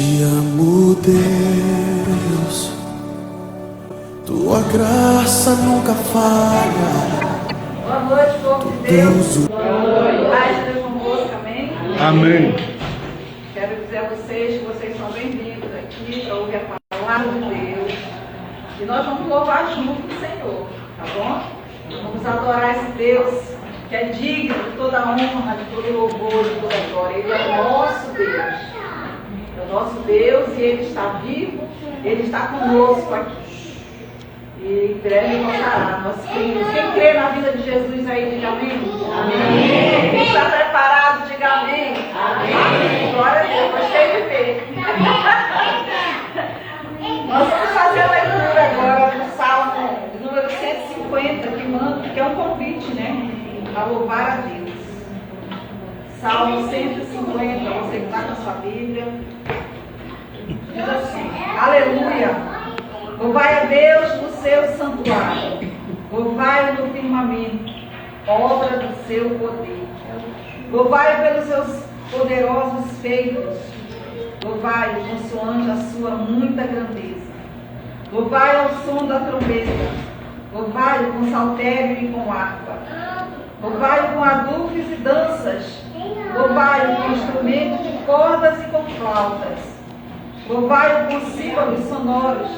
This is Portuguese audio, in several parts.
Te amo, Deus, tua graça nunca falha. Boa noite, povo de Deus. Boa noite. Paz de Deus convosco, amém? Amém. Quero dizer a vocês que vocês são bem-vindos aqui para ouvir a palavra de Deus. E nós vamos louvar junto com o Senhor, tá bom? Vamos adorar esse Deus que é digno de toda a honra, de todo louvor, de toda a glória. Ele é o nosso Deus. É o nosso Deus e Ele está vivo, Ele está conosco aqui. E em breve voltará. Nós cremos. Quem crê na vida de Jesus aí, diga amém. Amém. Quem está preparado, diga amém. Amém. Glória a Deus, gostei de ver. Nós vamos fazer a leitura agora do Salmo número 150, que é um convite, né? A louvar a Deus. Salmo 150, você que está com a sua Bíblia. Diz assim: Aleluia! Louvai a Deus no seu santuário, louvai-o no firmamento, obra do seu poder. Louvai-o pelos seus poderosos feitos, louvai-o consoante a sua muita grandeza. Louvai ao som da trombeta, louvai-o com saltério e com harpa. Louvai-o com adufes e danças, louvai-o com instrumentos de cordas e com flautas. Louvai-o com símbolos sonoros,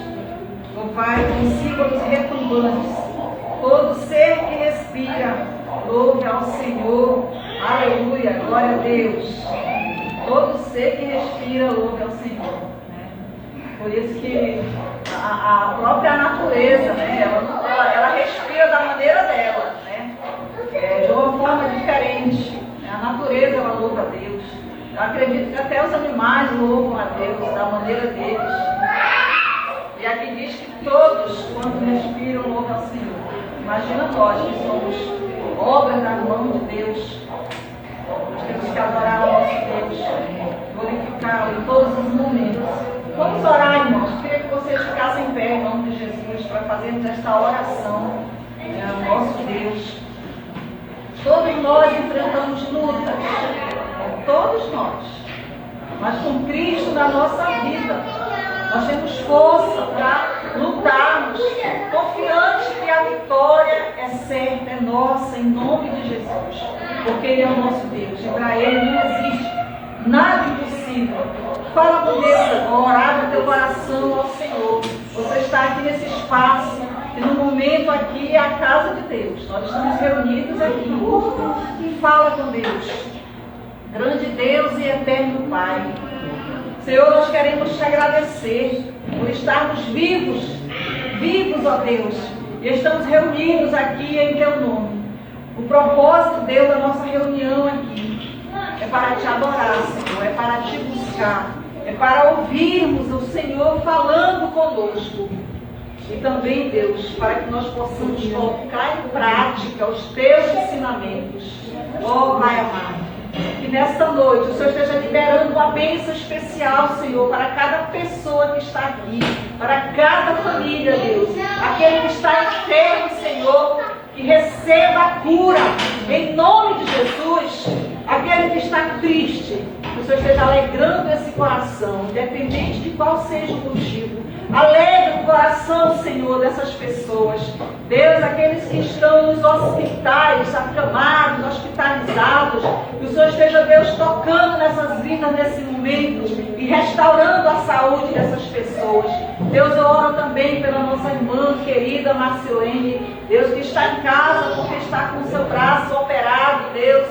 louvai-o com símbolos retumbantes. Todo ser que respira, louve ao Senhor. Aleluia, glória a Deus. Todo ser que respira, louve ao Senhor. Por isso que a própria natureza, né, ela respira da maneira dela, né, de uma forma diferente. A natureza, ela louva a Deus. Eu acredito que até os animais louvam a Deus da maneira deles. E aqui diz que todos, quando respiram, louvam ao Senhor. Imagina nós que somos obras da mão de Deus. Nós temos que adorar o nosso Deus, glorificá-lo em todos os momentos. Vamos orar, irmãos. Queria que vocês ficassem em pé em nome de Jesus para fazermos esta oração ao nosso Deus. Todos nós enfrentamos lutas, todos nós, mas com Cristo na nossa vida, nós temos força para lutarmos, confiantes que a vitória é certa, é nossa, em nome de Jesus, porque Ele é o nosso Deus, e para Ele não existe nada impossível. Fala com Deus agora, abre teu coração ao Senhor. Você está aqui nesse espaço, e no momento aqui é a casa de Deus. Nós estamos reunidos aqui. Fala com Deus. Grande Deus e eterno Pai. Senhor, nós queremos te agradecer por estarmos vivos, ó Deus. E estamos reunidos aqui em teu nome. O propósito, Deus, da nossa reunião aqui é para te adorar, Senhor, é para te buscar, é para ouvirmos o Senhor falando conosco. E também, Deus, para que nós possamos colocar em prática os teus ensinamentos. Oh, Pai amado, que nesta noite o Senhor esteja liberando uma bênção especial, Senhor, para cada pessoa que está aqui, para cada família, Deus. Aquele que está enfermo, Senhor, que receba a cura, em nome de Jesus. Aquele que está triste, que o Senhor esteja alegrando esse coração, independente de qual seja o motivo. Alegra o coração, Senhor, dessas pessoas. Deus, aqueles que estão nos hospitais, acamados, hospitalizados, que o Senhor esteja, Deus, tocando nessas vidas nesse momento e restaurando a saúde dessas pessoas. Deus, eu oro também pela nossa irmã querida Marcelene, Deus, que está em casa porque está com o seu braço operado, Deus.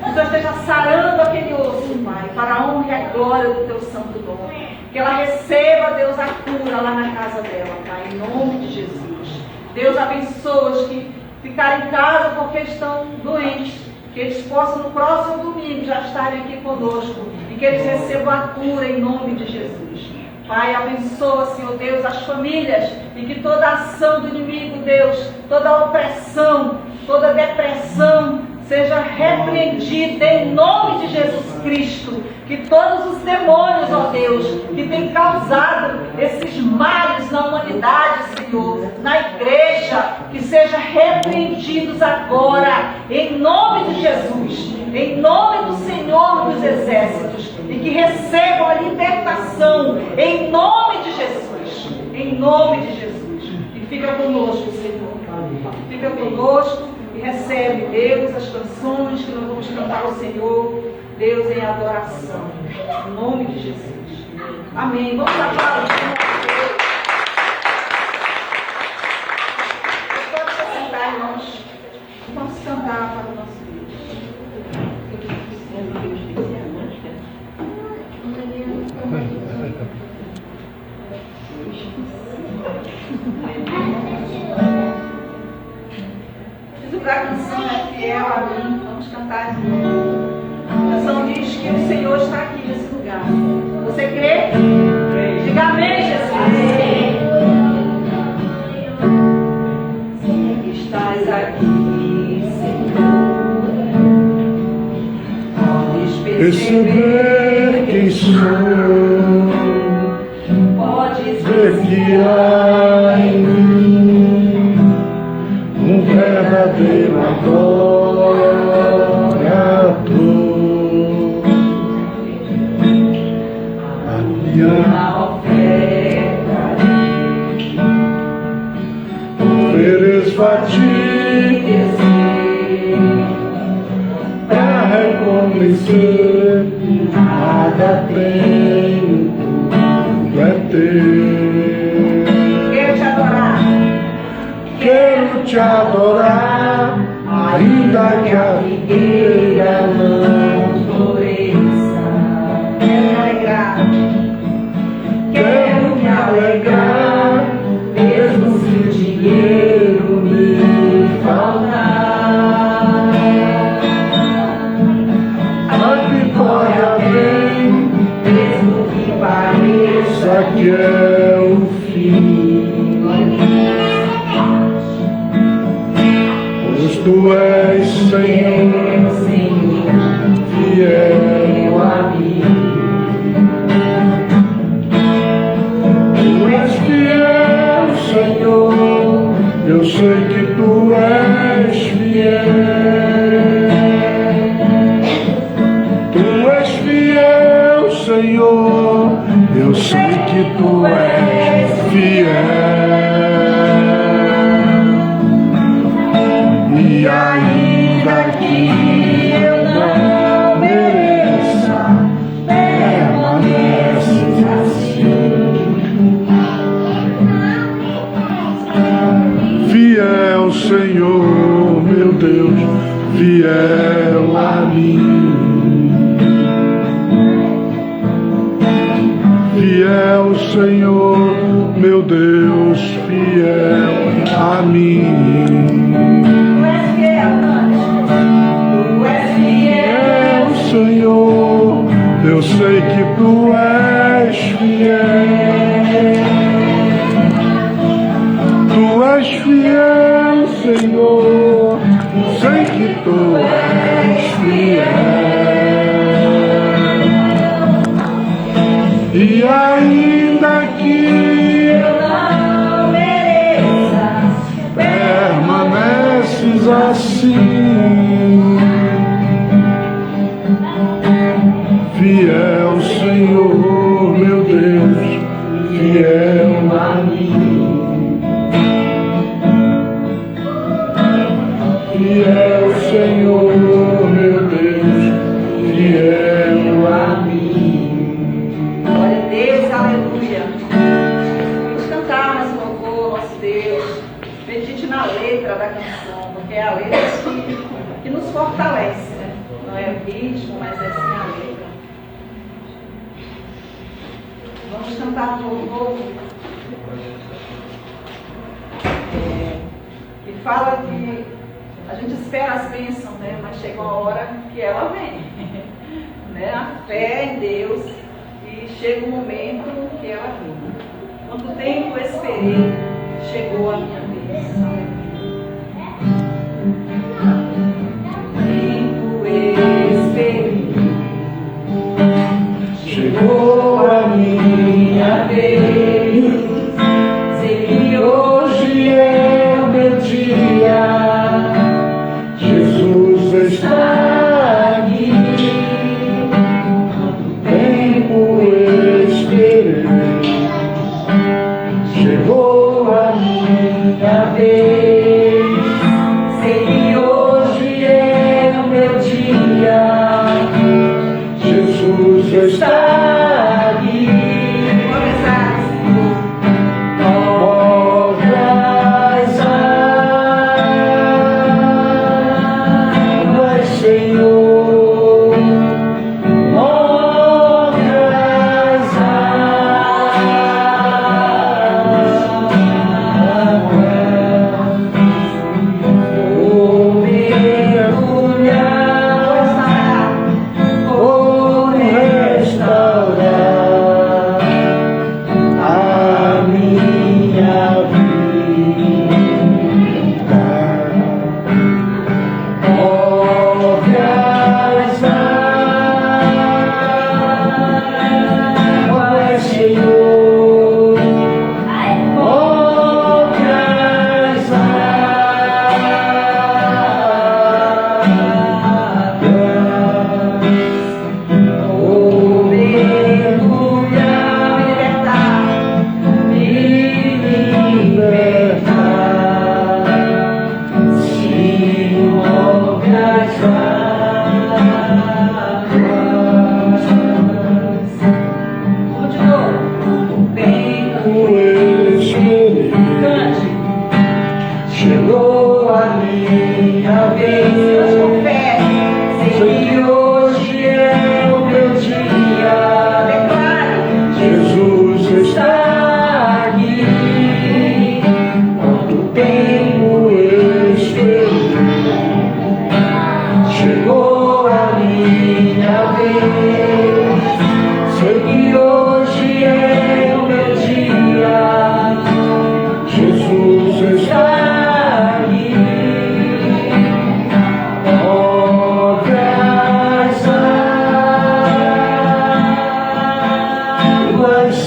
Que o Senhor esteja sarando aquele osso, Pai, para a honra e a glória do teu santo nome. Que ela receba, Deus, a cura lá na casa dela, Pai, em nome de Jesus. Deus, abençoa os que ficarem em casa porque estão doentes. Que eles possam no próximo domingo já estarem aqui conosco. E que eles recebam a cura em nome de Jesus. Pai, abençoa, Senhor Deus, as famílias. E que toda ação do inimigo, Deus, toda opressão, toda depressão, seja repreendida em nome de Jesus Cristo. Que todos os demônios, ó Deus, que têm causado esses males na humanidade, Senhor, na igreja, que sejam repreendidos agora, em nome de Jesus, em nome do Senhor dos Exércitos, e que recebam a libertação oração, em nome de Jesus. Em nome de Jesus. E fica conosco, Senhor. Fica conosco e recebe, Deus, as canções que nós vamos cantar ao Senhor, Deus, em adoração. Em nome de Jesus. Amém. Vamos aplaudir. Pode se sentar, irmãos. Vamos cantar para o nosso Deus. A canção é fiel a mim. Vamos cantar de novo. A canção diz que o Senhor está aqui nesse lugar. Você crê? Diga amém, Jesus. Estás aqui, Senhor. Podes perceber quem sou. Podes ver que há em mim um verdadeiro adorador. A minha oferta ofereço a ti para reconhecer que nada tenho, tudo é teu. Quero te adorar. Quero te adorar, ainda que a figueira não floresça. Quero me alegrar. quero me alegrar, mesmo se o dinheiro me faltar. A vitória vem, Mesmo que pareça que é o fim. Pois tu és Senhor, fiel a mim. Tu és fiel, Senhor, eu sei que tu és fiel. Tu és fiel, Senhor, eu sei que tu és fiel. E ainda que eu não mereça, permaneces assim. Fiel, Senhor, meu Deus, fiel a mim. Fiel, Senhor, meu Deus, fiel a mim. Tu és fiel, tu és fiel, Senhor, eu sei que tu és fiel. Tu és fiel, Senhor, eu sei que tu és fiel. E ainda que eu não mereça, permaneces assim, fiel, Senhor, meu Deus, fiel a mim. Fiel, Senhor, meu Deus, fiel a mim. glória a Deus, aleluia. Vamos cantar nesse louvor, nosso Deus. Medite na letra da canção, porque é a letra que nos fortalece, né? Não é o ritmo, mas é sim a letra. Vamos cantar um louvor. E fala que a gente espera as bênçãos, né? Mas chega uma hora que ela vem. Né? A fé em Deus. E chega um momento que ela vem. Quanto tempo eu esperei, chegou a minha vez. Tempo eu esperei, Chegou a minha vez. Sei que hoje é o meu dia. Jesus está aqui. tempo esperei.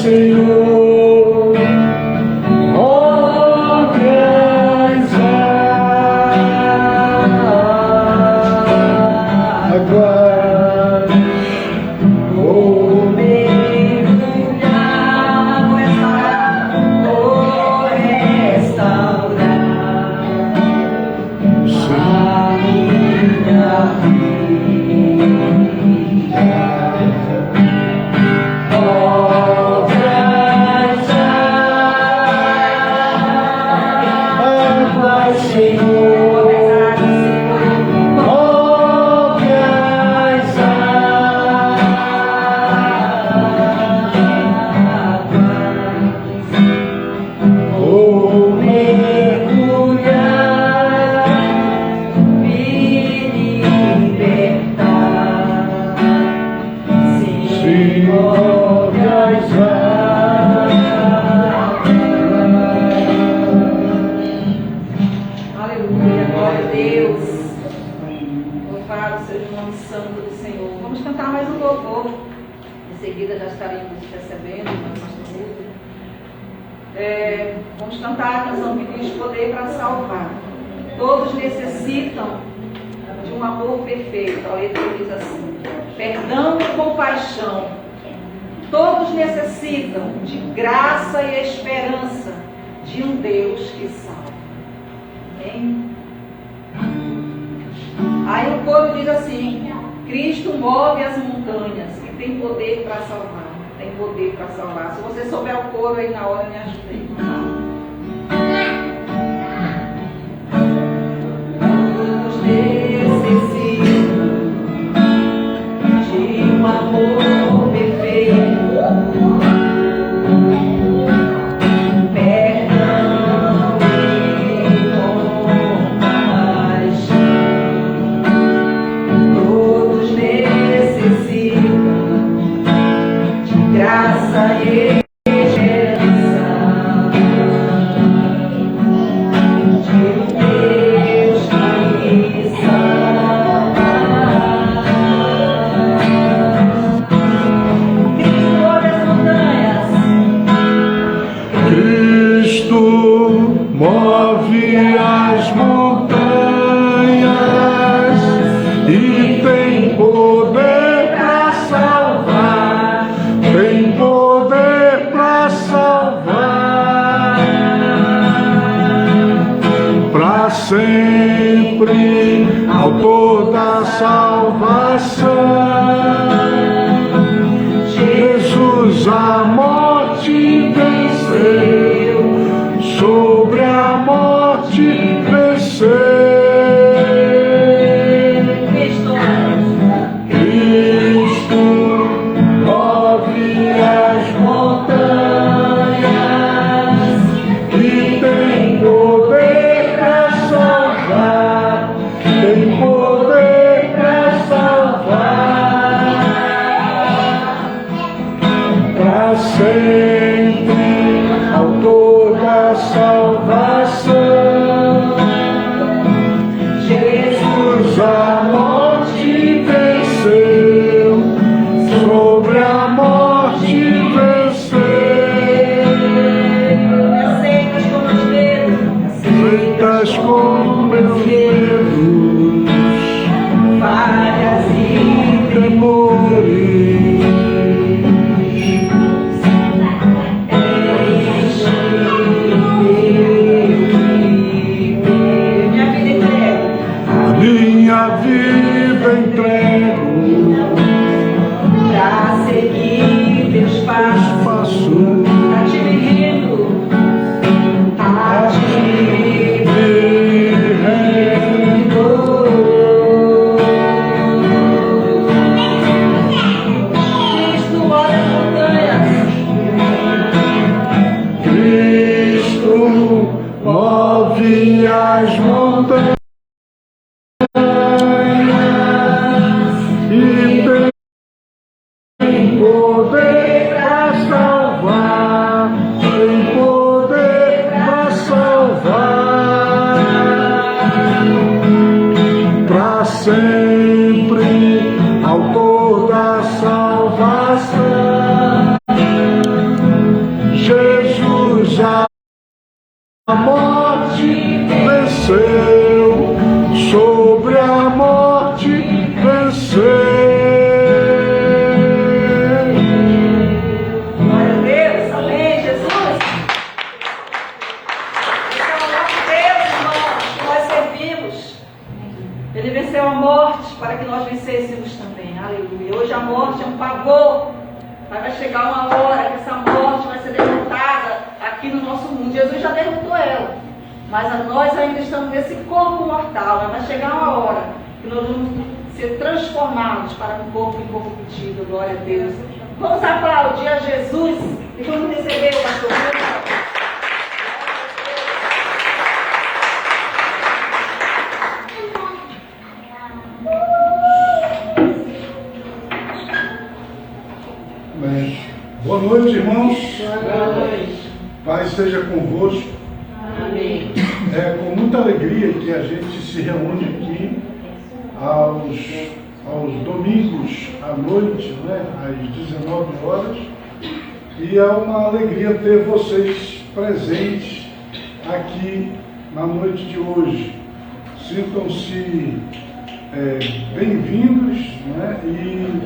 Senhor, move as águas, vou mergulhar, vou restaurar a minha vida. Aleluia, glória a Deus. Louvado seja o nome santo do Senhor. Vamos cantar mais um louvor. Em seguida já estaremos recebendo o nosso culto. Vamos cantar a canção que diz poder para salvar. Todos necessitam de um amor perfeito. A letra diz assim: perdão e compaixão. Todos necessitam de graça e esperança de um Deus que salva. Amém? Aí o coro diz assim: Cristo move as montanhas e tem poder para salvar. Tem poder para salvar. Se você souber o coro aí na hora, me ajude aí. Todos necessitam de um amor perfeito. Perdão e compaixão. Todos necessitam de graça e esperança de um Deus que salva. Cristo move as montanhas. Cristo move as montanhas e tem poder para salvar, tem poder para salvar, para sempre, autor da salvação. Jesus a morte venceu, sobre a morte venceu. Cristo move as montanhas e tem poder para salvar, tem poder para salvar, para sempre, autor da salvação. Jesus a morte venceu, sobre a morte venceu. Aceitas com os dedos, Feitas com meus dedos, falhas e temores, minha vida entrega. a minha vida entrego, Pra seguir teus passos, passo a te me rendo, a te me rendo. Cristo move as montanhas, Cristo move as montanhas e tem poder para salvar, tem poder para salvar, para sempre, autor da salvação. A morte venceu, sobre a morte venceu. Glória a Deus, amém, Jesus. Esse é o nosso Deus, irmãos, que nós servimos. Ele venceu a morte para que nós vencêssemos também, aleluia. Hoje a morte é um pavor, mas vai chegar uma hora que essa morte vai ser derrotada aqui no nosso mundo. Jesus já derrotou ela, mas nós ainda estamos nesse corpo mortal, mas vai chegar uma hora que nós vamos ser transformados para um corpo incorruptível. Glória a Deus. Vamos aplaudir a Jesus e vamos receber o pastor Bruno. Bem, boa noite, irmãos. Boa noite. Paz seja convosco. Amém. É com muita alegria que a gente se reúne aqui aos domingos à noite, né, às 19 horas. E é uma alegria ter vocês presentes aqui na noite de hoje. Sintam-se bem-vindos, né, e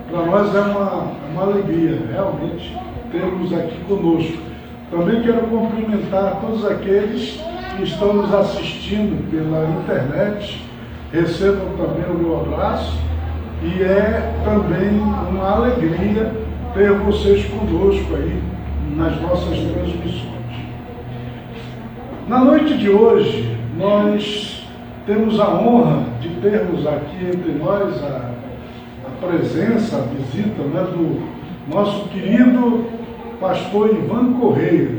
para nós é uma alegria realmente tê-los aqui conosco. Também quero cumprimentar todos aqueles que estão nos assistindo pela internet. Recebam também o meu abraço e é também uma alegria ter vocês conosco aí nas nossas transmissões. Na noite de hoje, nós temos a honra de termos aqui entre nós a presença, a visita, né, do nosso querido pastor Ivan Correia.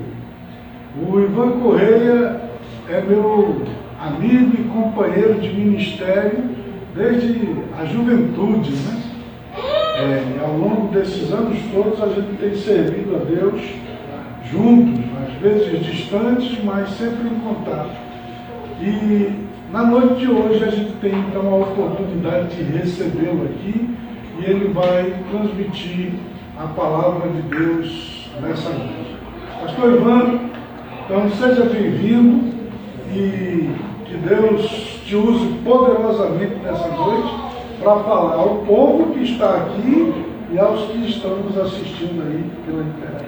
O Ivan Correia é meu amigo e companheiro de ministério desde a juventude, né? Ao longo desses anos todos a gente tem servido a Deus juntos, às vezes distantes, mas sempre em contato. E na noite de hoje a gente tem então a oportunidade de recebê-lo aqui e ele vai transmitir a palavra de Deus nessa noite. Pastor Ivan, então seja bem-vindo e que Deus te use poderosamente nessa noite para falar ao povo que está aqui e aos que estão nos assistindo aí pela internet.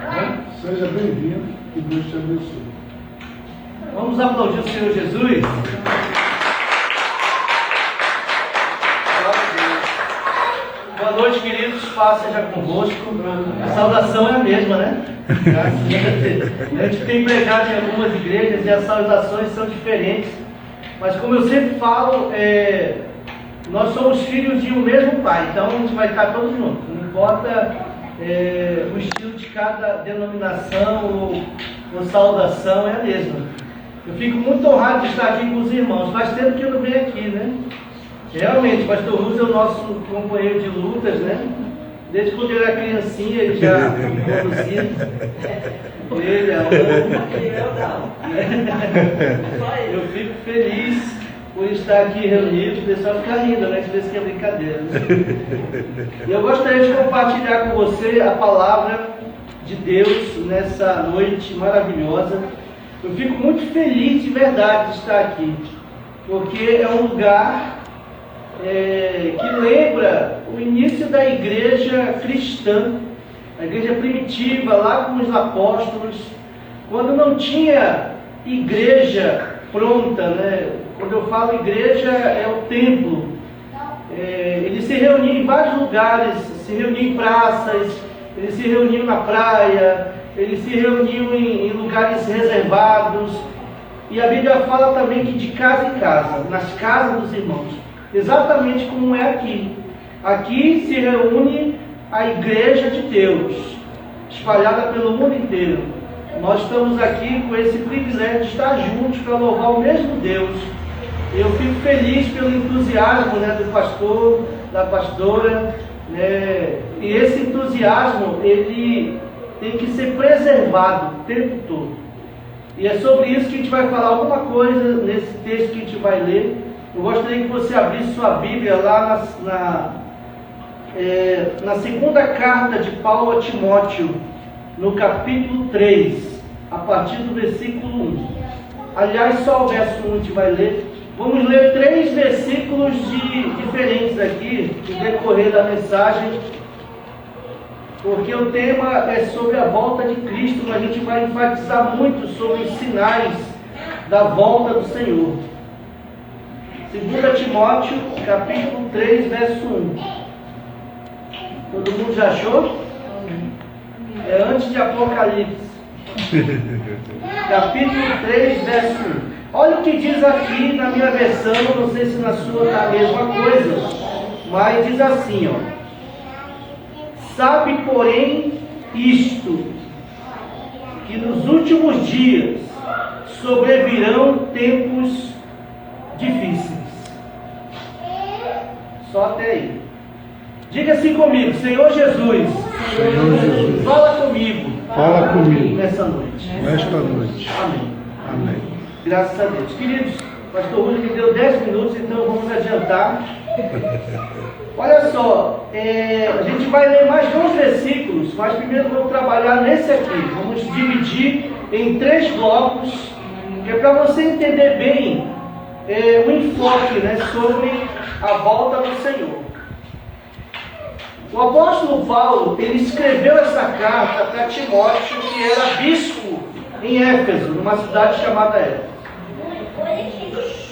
Tá? Seja bem-vindo e Deus te abençoe. Vamos aplaudir o Senhor Jesus. Boa noite, queridos. Paz seja convosco. A saudação é a mesma, né? A gente tem pregado em algumas igrejas e as saudações são diferentes. Mas como eu sempre falo, nós somos filhos de um mesmo Pai. Então a gente vai estar todos juntos. Não importa o estilo de cada denominação ou saudação, é a mesma. Eu fico muito honrado de estar aqui com os irmãos. Faz tempo que eu não venho aqui, né? Realmente, o pastor Ruz é o nosso companheiro de lutas, né? Desde quando ele era criancinha, ele já conduzia. Ele é Eu fico feliz por estar aqui reunido. O pessoal fica rindo, né? Às vezes que é brincadeira. E eu gostaria de compartilhar com você a palavra de Deus nessa noite maravilhosa. Eu fico muito feliz de verdade de estar aqui, porque é um lugar que lembra o início da igreja cristã, a igreja primitiva, lá com os apóstolos, quando não tinha igreja pronta, né? Quando eu falo igreja, é o templo. Eles se reuniam em vários lugares, se reuniam em praças, eles se reuniam na praia, eles se reuniam em lugares reservados. E a Bíblia fala também que de casa em casa, nas casas dos irmãos, exatamente como é aqui. Aqui se reúne a igreja de Deus, espalhada pelo mundo inteiro. Nós estamos aqui com esse privilégio de estar juntos para louvar o mesmo Deus. Eu fico feliz pelo entusiasmo, né, do pastor, da pastora, né, e esse entusiasmo, ele tem que ser preservado o tempo todo. E é sobre isso que a gente vai falar alguma coisa nesse texto que a gente vai ler. Eu gostaria que você abrisse sua Bíblia lá na segunda carta de Paulo a Timóteo, no capítulo 3. a partir do versículo 1. Aliás, só o verso 1 a gente vai ler. Vamos ler 3 versículos diferentes aqui, no decorrer da mensagem, porque o tema é sobre a volta de Cristo, mas a gente vai enfatizar muito sobre os sinais da volta do Senhor. 2 Timóteo, capítulo 3, verso 1. Todo mundo já achou? É antes de Apocalipse. Capítulo 3, verso 1. Olha o que diz aqui na minha versão, não sei se na sua está a mesma coisa, mas diz assim, ó. Sabe, porém, isto, que nos últimos dias sobrevirão tempos difíceis. Só até aí. Diga assim comigo, Senhor Jesus, Senhor Jesus, fala comigo. Fala comigo Nessa noite. nesta noite. Amém. Amém. Graças a Deus. Queridos, o pastor Rúlio me deu 10 minutos, então vamos adiantar. Olha só, a gente vai ler mais 2 versículos, mas primeiro vamos trabalhar nesse aqui. Vamos dividir em 3 blocos, que é para você entender bem o enfoque, né, sobre a volta do Senhor. O apóstolo Paulo, ele escreveu essa carta para Timóteo, que era bispo em Éfeso, numa cidade chamada Éfeso.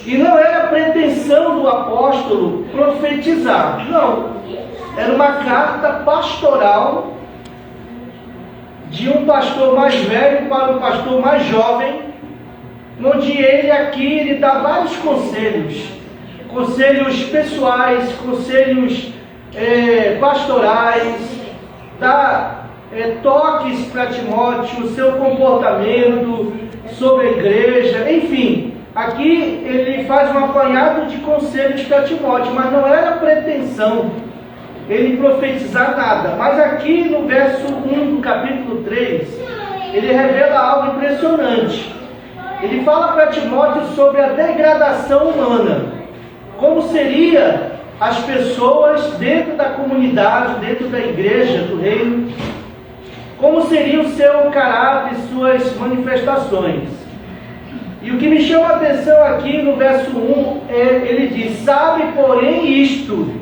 E não era pretensão do apóstolo profetizar, não. Era uma carta pastoral de um pastor mais velho para um pastor mais jovem, onde ele dá vários conselhos. Conselhos pessoais, conselhos pastorais, dá toques para Timóteo, o seu comportamento, sobre a igreja, enfim. Aqui ele faz um apanhado de conselhos para Timóteo, mas não era pretensão ele profetizar nada. Mas aqui no verso 1 do capítulo 3, ele revela algo impressionante. Ele fala para Timóteo sobre a degradação humana, como seria as pessoas dentro da comunidade, dentro da igreja, do reino, como seria o seu caráter e suas manifestações. E o que me chama a atenção aqui no verso 1, ele diz, sabe, porém, isto.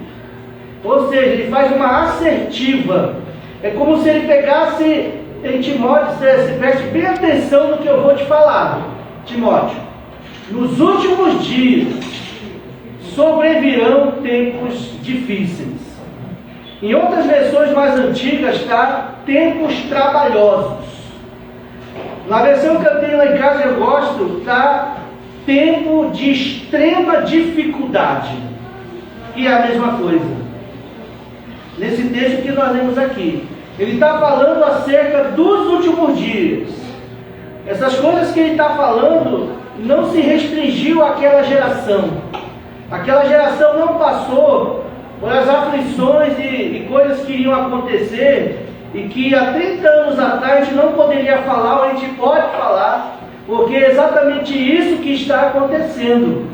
Ou seja, ele faz uma assertiva. É como se ele pegasse em Timóteo e dissesse, preste bem atenção no que eu vou te falar, Timóteo. Nos últimos dias sobrevirão tempos difíceis. Em outras versões mais antigas está tempos trabalhosos. Na versão que eu tenho lá em casa, eu gosto, está tempo de extrema dificuldade, que é a mesma coisa. Nesse texto que nós lemos aqui, ele está falando acerca dos últimos dias. Essas coisas que ele está falando não se restringiu àquela geração. Aquela geração não passou por as aflições e coisas que iriam acontecer e que há 30 anos atrás a gente não poderia falar, ou a gente pode falar, porque é exatamente isso que está acontecendo.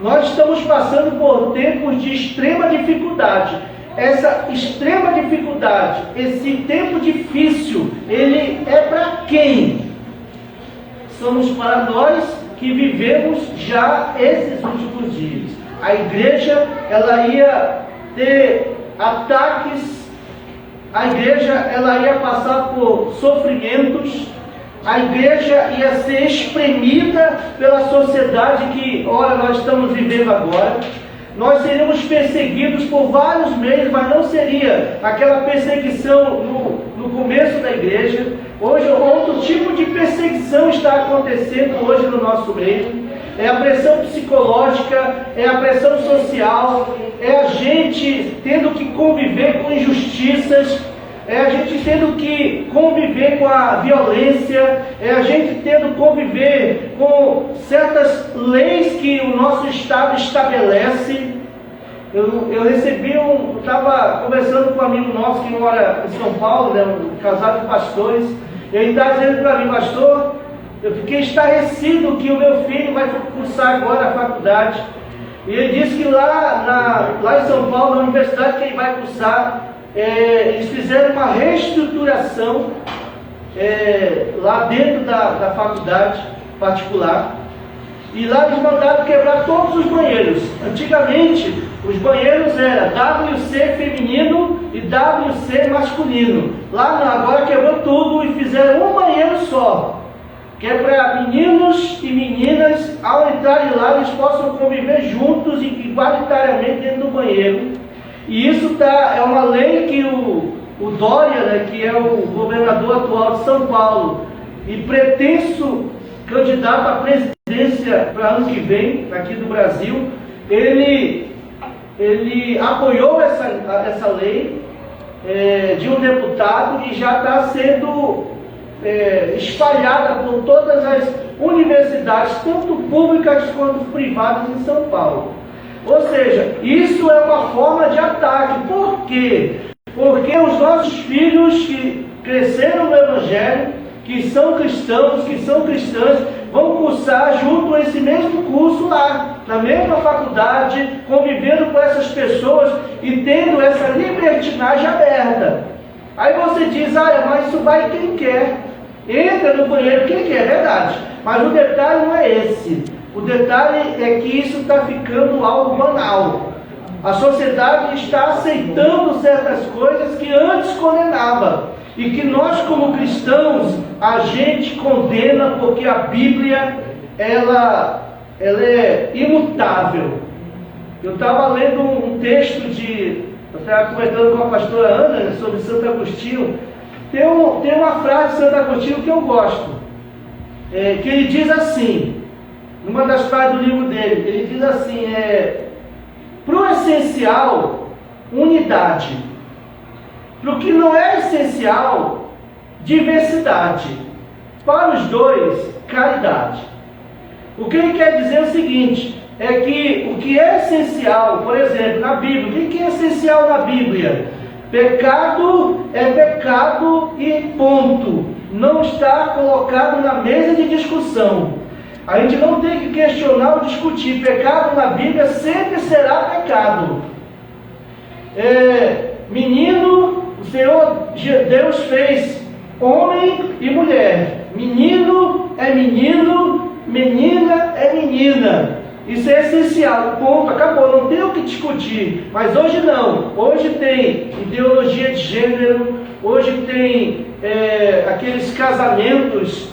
Nós estamos passando por tempos de extrema dificuldade. Essa extrema dificuldade, esse tempo difícil, ele é para quem? Somos para nós que vivemos já esses últimos dias. A igreja, ela ia ter ataques, a igreja, ela ia passar por sofrimentos, a igreja ia ser espremida pela sociedade que, ora, nós estamos vivendo agora. Nós seríamos perseguidos por vários meios, mas não seria aquela perseguição no começo da igreja. Hoje, outro tipo de perseguição está acontecendo hoje no nosso meio. É a pressão psicológica, é a pressão social, é a gente tendo que conviver com injustiças, é a gente tendo que conviver com a violência, é a gente tendo que conviver com certas leis que o nosso Estado estabelece. Eu recebi estava conversando com um amigo nosso que mora em São Paulo, né, um casal de pastores, e ele está dizendo para mim, pastor, eu fiquei estarrecido que o meu filho vai cursar agora a faculdade. E ele disse que lá em São Paulo, na universidade que ele vai cursar, eles fizeram uma reestruturação lá dentro da faculdade particular. E lá eles mandaram quebrar todos os banheiros. Antigamente, os banheiros eram WC feminino e WC masculino. Lá não, agora quebrou tudo e fizeram um banheiro só, que é para meninos e meninas, ao entrarem lá, eles possam conviver juntos e igualitariamente dentro do banheiro. E isso é uma lei que o Dória, né, que é o governador atual de São Paulo, e pretenso candidato à presidência para ano que vem, aqui do Brasil, ele apoiou essa lei de um deputado e já está sendo espalhada por todas as universidades, tanto públicas quanto privadas em São Paulo. Ou seja, isso é uma forma de ataque. Por quê? Porque os nossos filhos que cresceram no Evangelho, que são cristãos, que são cristãs, vão cursar junto a esse mesmo curso lá, na mesma faculdade, convivendo com essas pessoas e tendo essa libertinagem aberta. Aí você diz, mas isso vai quem quer. Entra no banheiro quem quer, é verdade. Mas o detalhe não é esse. O detalhe é que isso está ficando algo banal. A sociedade está aceitando certas coisas que antes condenava. E que nós, como cristãos, a gente condena porque a Bíblia, ela é imutável. Eu estava lendo um texto eu estava comentando com a pastora Ana sobre Santo Agostinho. Tem uma frase de Santo Agostinho que eu gosto, que ele diz assim, numa das frases do livro dele, ele diz assim, para o essencial, unidade. Para o que não é essencial, diversidade. Para os dois, caridade. O que ele quer dizer é o seguinte, é que o que é essencial, por exemplo, na Bíblia, o que é essencial na Bíblia? Pecado é pecado e ponto. Não está colocado na mesa de discussão. A gente não tem que questionar ou discutir. Pecado na Bíblia sempre será pecado. Menino, o Senhor Deus fez homem e mulher. Menino é menino, menina é menina. Isso é essencial, ponto, acabou, não tem o que discutir. Mas hoje não, hoje tem ideologia de gênero, hoje tem aqueles casamentos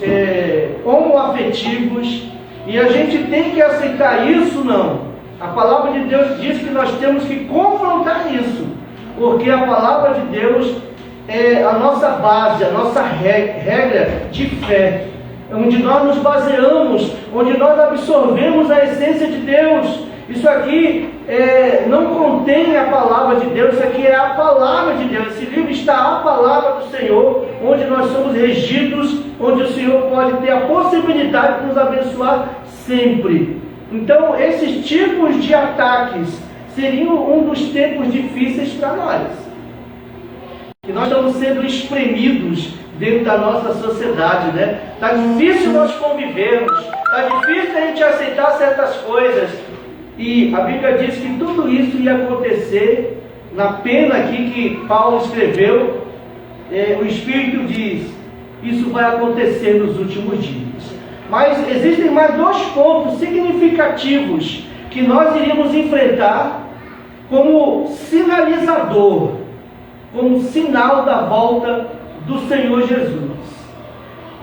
homoafetivos, e a gente tem que aceitar isso, não. A palavra de Deus diz que nós temos que confrontar isso, porque a palavra de Deus é a nossa base, a nossa regra de fé, onde nós nos baseamos, onde nós absorvemos a essência de Deus. Isso aqui não contém a palavra de Deus, isso aqui é a palavra de Deus. Esse livro está a palavra do Senhor, onde nós somos regidos, onde o Senhor pode ter a possibilidade de nos abençoar sempre. Então, esses tipos de ataques seriam um dos tempos difíceis para nós. Que nós estamos sendo espremidos dentro da nossa sociedade, né? Está difícil nós convivermos, está difícil a gente aceitar certas coisas. E a Bíblia diz que tudo isso ia acontecer na pena aqui que Paulo escreveu. O Espírito diz, isso vai acontecer nos últimos dias. Mas existem mais dois pontos significativos que nós iríamos enfrentar como sinalizador, como sinal da volta do Senhor Jesus.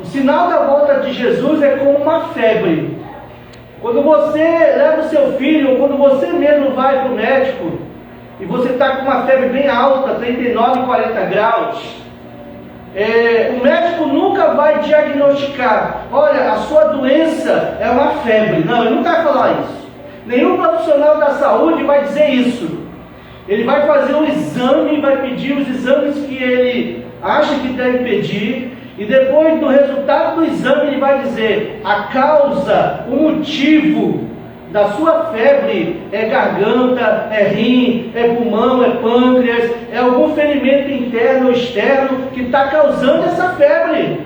O sinal da volta de Jesus é como uma febre. Quando você leva o seu filho, ou quando você mesmo vai para o médico, e você está com uma febre bem alta, 39, 40 graus, o médico nunca vai diagnosticar, olha, a sua doença é uma febre. Não, ele nunca vai falar isso. Nenhum profissional da saúde vai dizer isso. Ele vai fazer um exame, vai pedir os exames que ele acha que deve pedir, e depois do resultado do exame ele vai dizer a causa, o motivo da sua febre é garganta, é rim, é pulmão, é pâncreas, é algum ferimento interno ou externo que está causando essa febre.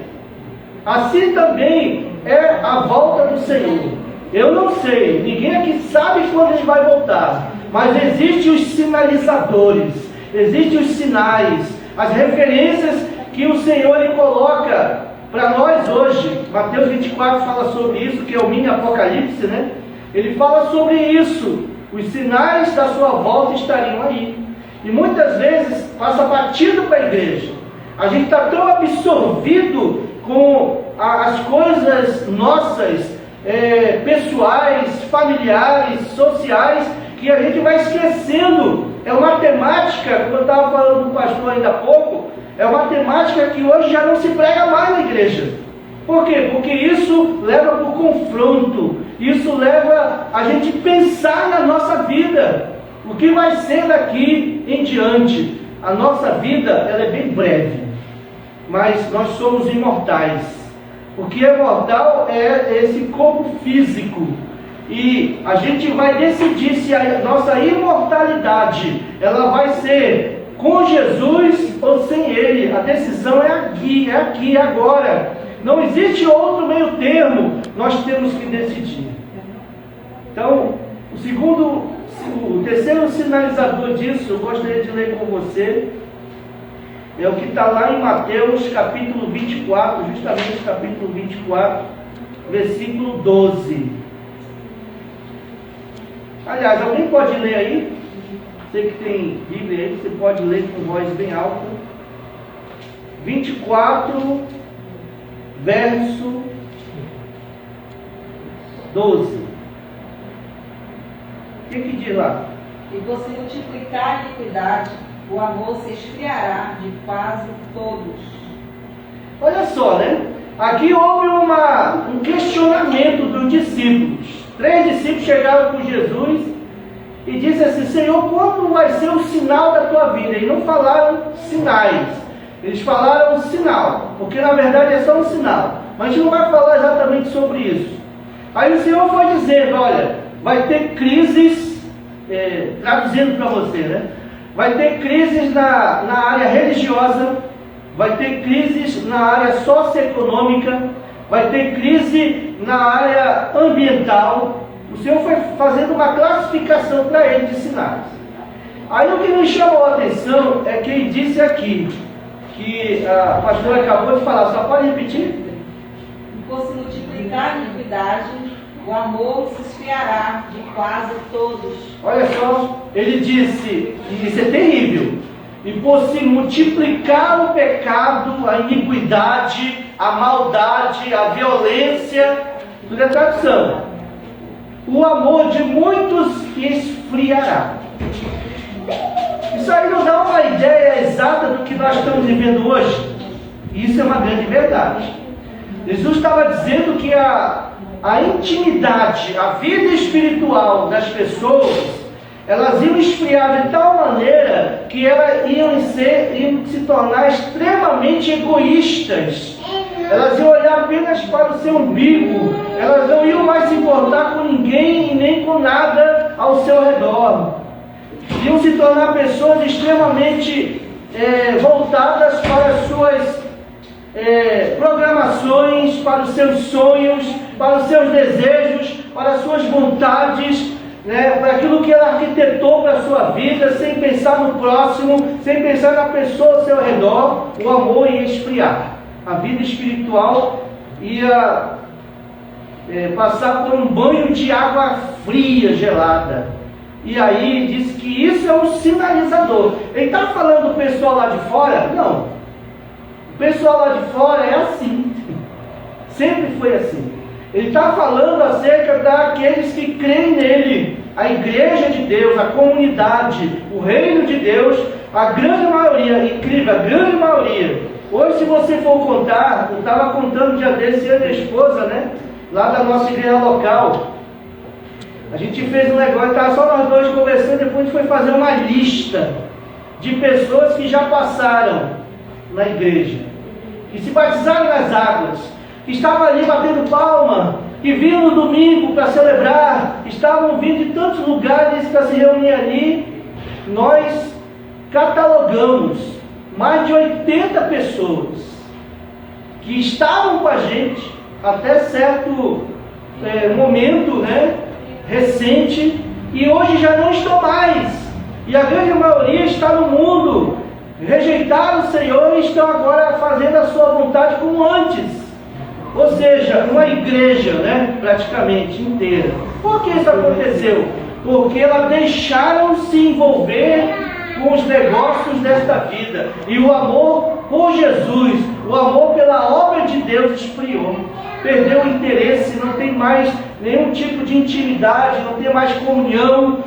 Assim também é a volta do Senhor. Eu não sei, ninguém aqui sabe quando ele vai voltar, mas existem os sinalizadores, existem os sinais, as referências que o Senhor ele coloca para nós hoje. Mateus 24 fala sobre isso, que é o mini Apocalipse, né? Ele fala sobre isso. Os sinais da sua volta estariam aí. E muitas vezes passa batido para a igreja. A gente está tão absorvido com as coisas nossas, pessoais, familiares, sociais, que a gente vai esquecendo. É uma temática, como eu estava falando com o pastor ainda há pouco, é uma temática que hoje já não se prega mais na igreja. Por quê? Porque isso leva para o confronto, isso leva a gente pensar na nossa vida, o que vai ser daqui em diante. A nossa vida, ela é bem breve, mas nós somos imortais. O que é mortal é esse corpo físico, e a gente vai decidir se a nossa imortalidade, ela vai ser com Jesus ou sem Ele. A decisão é aqui, agora. Não existe outro meio termo, nós temos que decidir. Então, o terceiro sinalizador disso, eu gostaria de ler com você, é o que está lá em Mateus capítulo 24, justamente capítulo 24, versículo 12. Aliás, alguém pode ler aí? Você que tem Bíblia aí, você pode ler com voz bem alta. 24, verso 12. O que diz lá? E por se multiplicar a iniquidade, o amor se esfriará de quase todos. Olha só, né? Aqui houve um questionamento dos discípulos. 3 discípulos chegaram com Jesus e disseram assim: Senhor, quando vai ser o sinal da tua vida? E não falaram sinais, eles falaram sinal, porque na verdade é só um sinal. Mas a gente não vai falar exatamente sobre isso. Aí o Senhor foi dizendo: olha, vai ter crises, traduzindo para você, né? Vai ter crises na área religiosa, vai ter crises na área socioeconômica, vai ter crise na área ambiental. O Senhor foi fazendo uma classificação para ele de sinais. Aí o que me chamou a atenção é que ele disse aqui, que a pastora acabou de falar, só pode repetir? Por se multiplicar a iniquidade, o amor se esfriará de quase todos. Olha só, ele disse, e isso é terrível, e por se multiplicar o pecado, a iniquidade, a maldade, a violência, tudo é tradução, o amor de muitos esfriará. Isso aí nos dá uma ideia exata do que nós estamos vivendo hoje. E isso é uma grande verdade. Jesus estava dizendo que a intimidade, a vida espiritual das pessoas, elas iam esfriar de tal maneira que elas iam se tornar extremamente egoístas. Elas iam olhar apenas para o seu umbigo, elas não iam mais se importar com ninguém e nem com nada ao seu redor. Iam se tornar pessoas extremamente voltadas para as suas programações, para os seus sonhos, para os seus desejos, para as suas vontades, né, para aquilo que ela arquitetou para a sua vida, sem pensar no próximo, sem pensar na pessoa ao seu redor. O amor ia esfriar. A vida espiritual ia passar por um banho de água fria, gelada. E aí diz que isso é um sinalizador. Ele está falando do pessoal lá de fora? Não. O pessoal lá de fora é assim. Sempre foi assim. Ele está falando acerca daqueles que creem nele. A igreja de Deus, a comunidade, o reino de Deus, a grande maioria, incrível, a grande maioria. Hoje, se você for contar, eu estava contando um dia desse, eu e minha esposa, né? Lá da nossa igreja local. A gente fez um negócio, estava só nós dois conversando, depois a gente foi fazer uma lista de pessoas que já passaram na igreja, que se batizaram nas águas, que estavam ali batendo palma, que vinham no domingo para celebrar, estavam vindo de tantos lugares para se reunir ali. Nós catalogamos mais de 80 pessoas que estavam com a gente até certo momento, né, recente, e hoje já não estão mais. E a grande maioria está no mundo, rejeitaram o Senhor e estão agora fazendo a sua vontade como antes. Ou seja, uma igreja, né, praticamente inteira. Por que isso aconteceu? Porque elas deixaram se envolver com os negócios desta vida. E o amor por Jesus, o amor pela obra de Deus esfriou. Perdeu o interesse, não tem mais nenhum tipo de intimidade, não tem mais comunhão.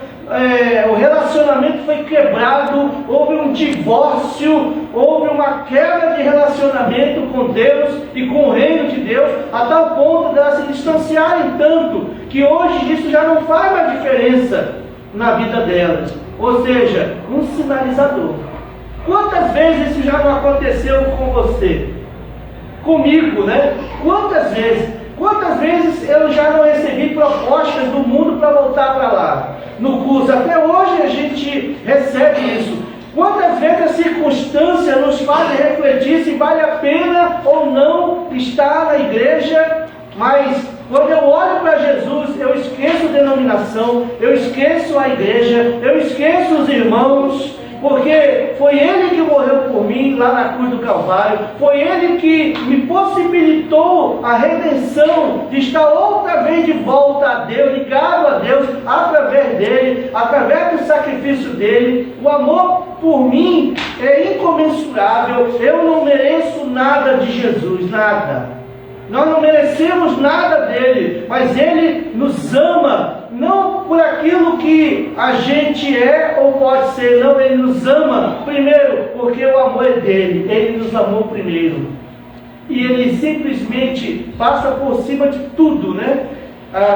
O relacionamento foi quebrado, houve um divórcio, houve uma quebra de relacionamento com Deus e com o reino de Deus, a tal ponto de elas se distanciarem tanto, que hoje isso já não faz mais diferença na vida delas. Ou seja, um sinalizador. Quantas vezes isso já não aconteceu com você? Comigo, né? Quantas vezes? Quantas vezes eu já não recebi propostas do mundo para voltar para lá? No curso, até hoje a gente recebe isso. Quantas vezes a circunstância nos faz refletir se vale a pena ou não estar na igreja, mas quando eu olho para Jesus, eu esqueço a denominação, eu esqueço a igreja, eu esqueço os irmãos, porque foi Ele que morreu por mim lá na cruz do Calvário, foi Ele que me possibilitou a redenção de estar outra vez de volta a Deus, ligado a Deus, através dEle, através do sacrifício dEle. O amor por mim é incomensurável, eu não mereço nada de Jesus, nada. Nós não merecemos nada dele, mas ele nos ama, não por aquilo que a gente é ou pode ser, não, ele nos ama primeiro, porque o amor é dele, ele nos amou primeiro. E ele simplesmente passa por cima de tudo, né?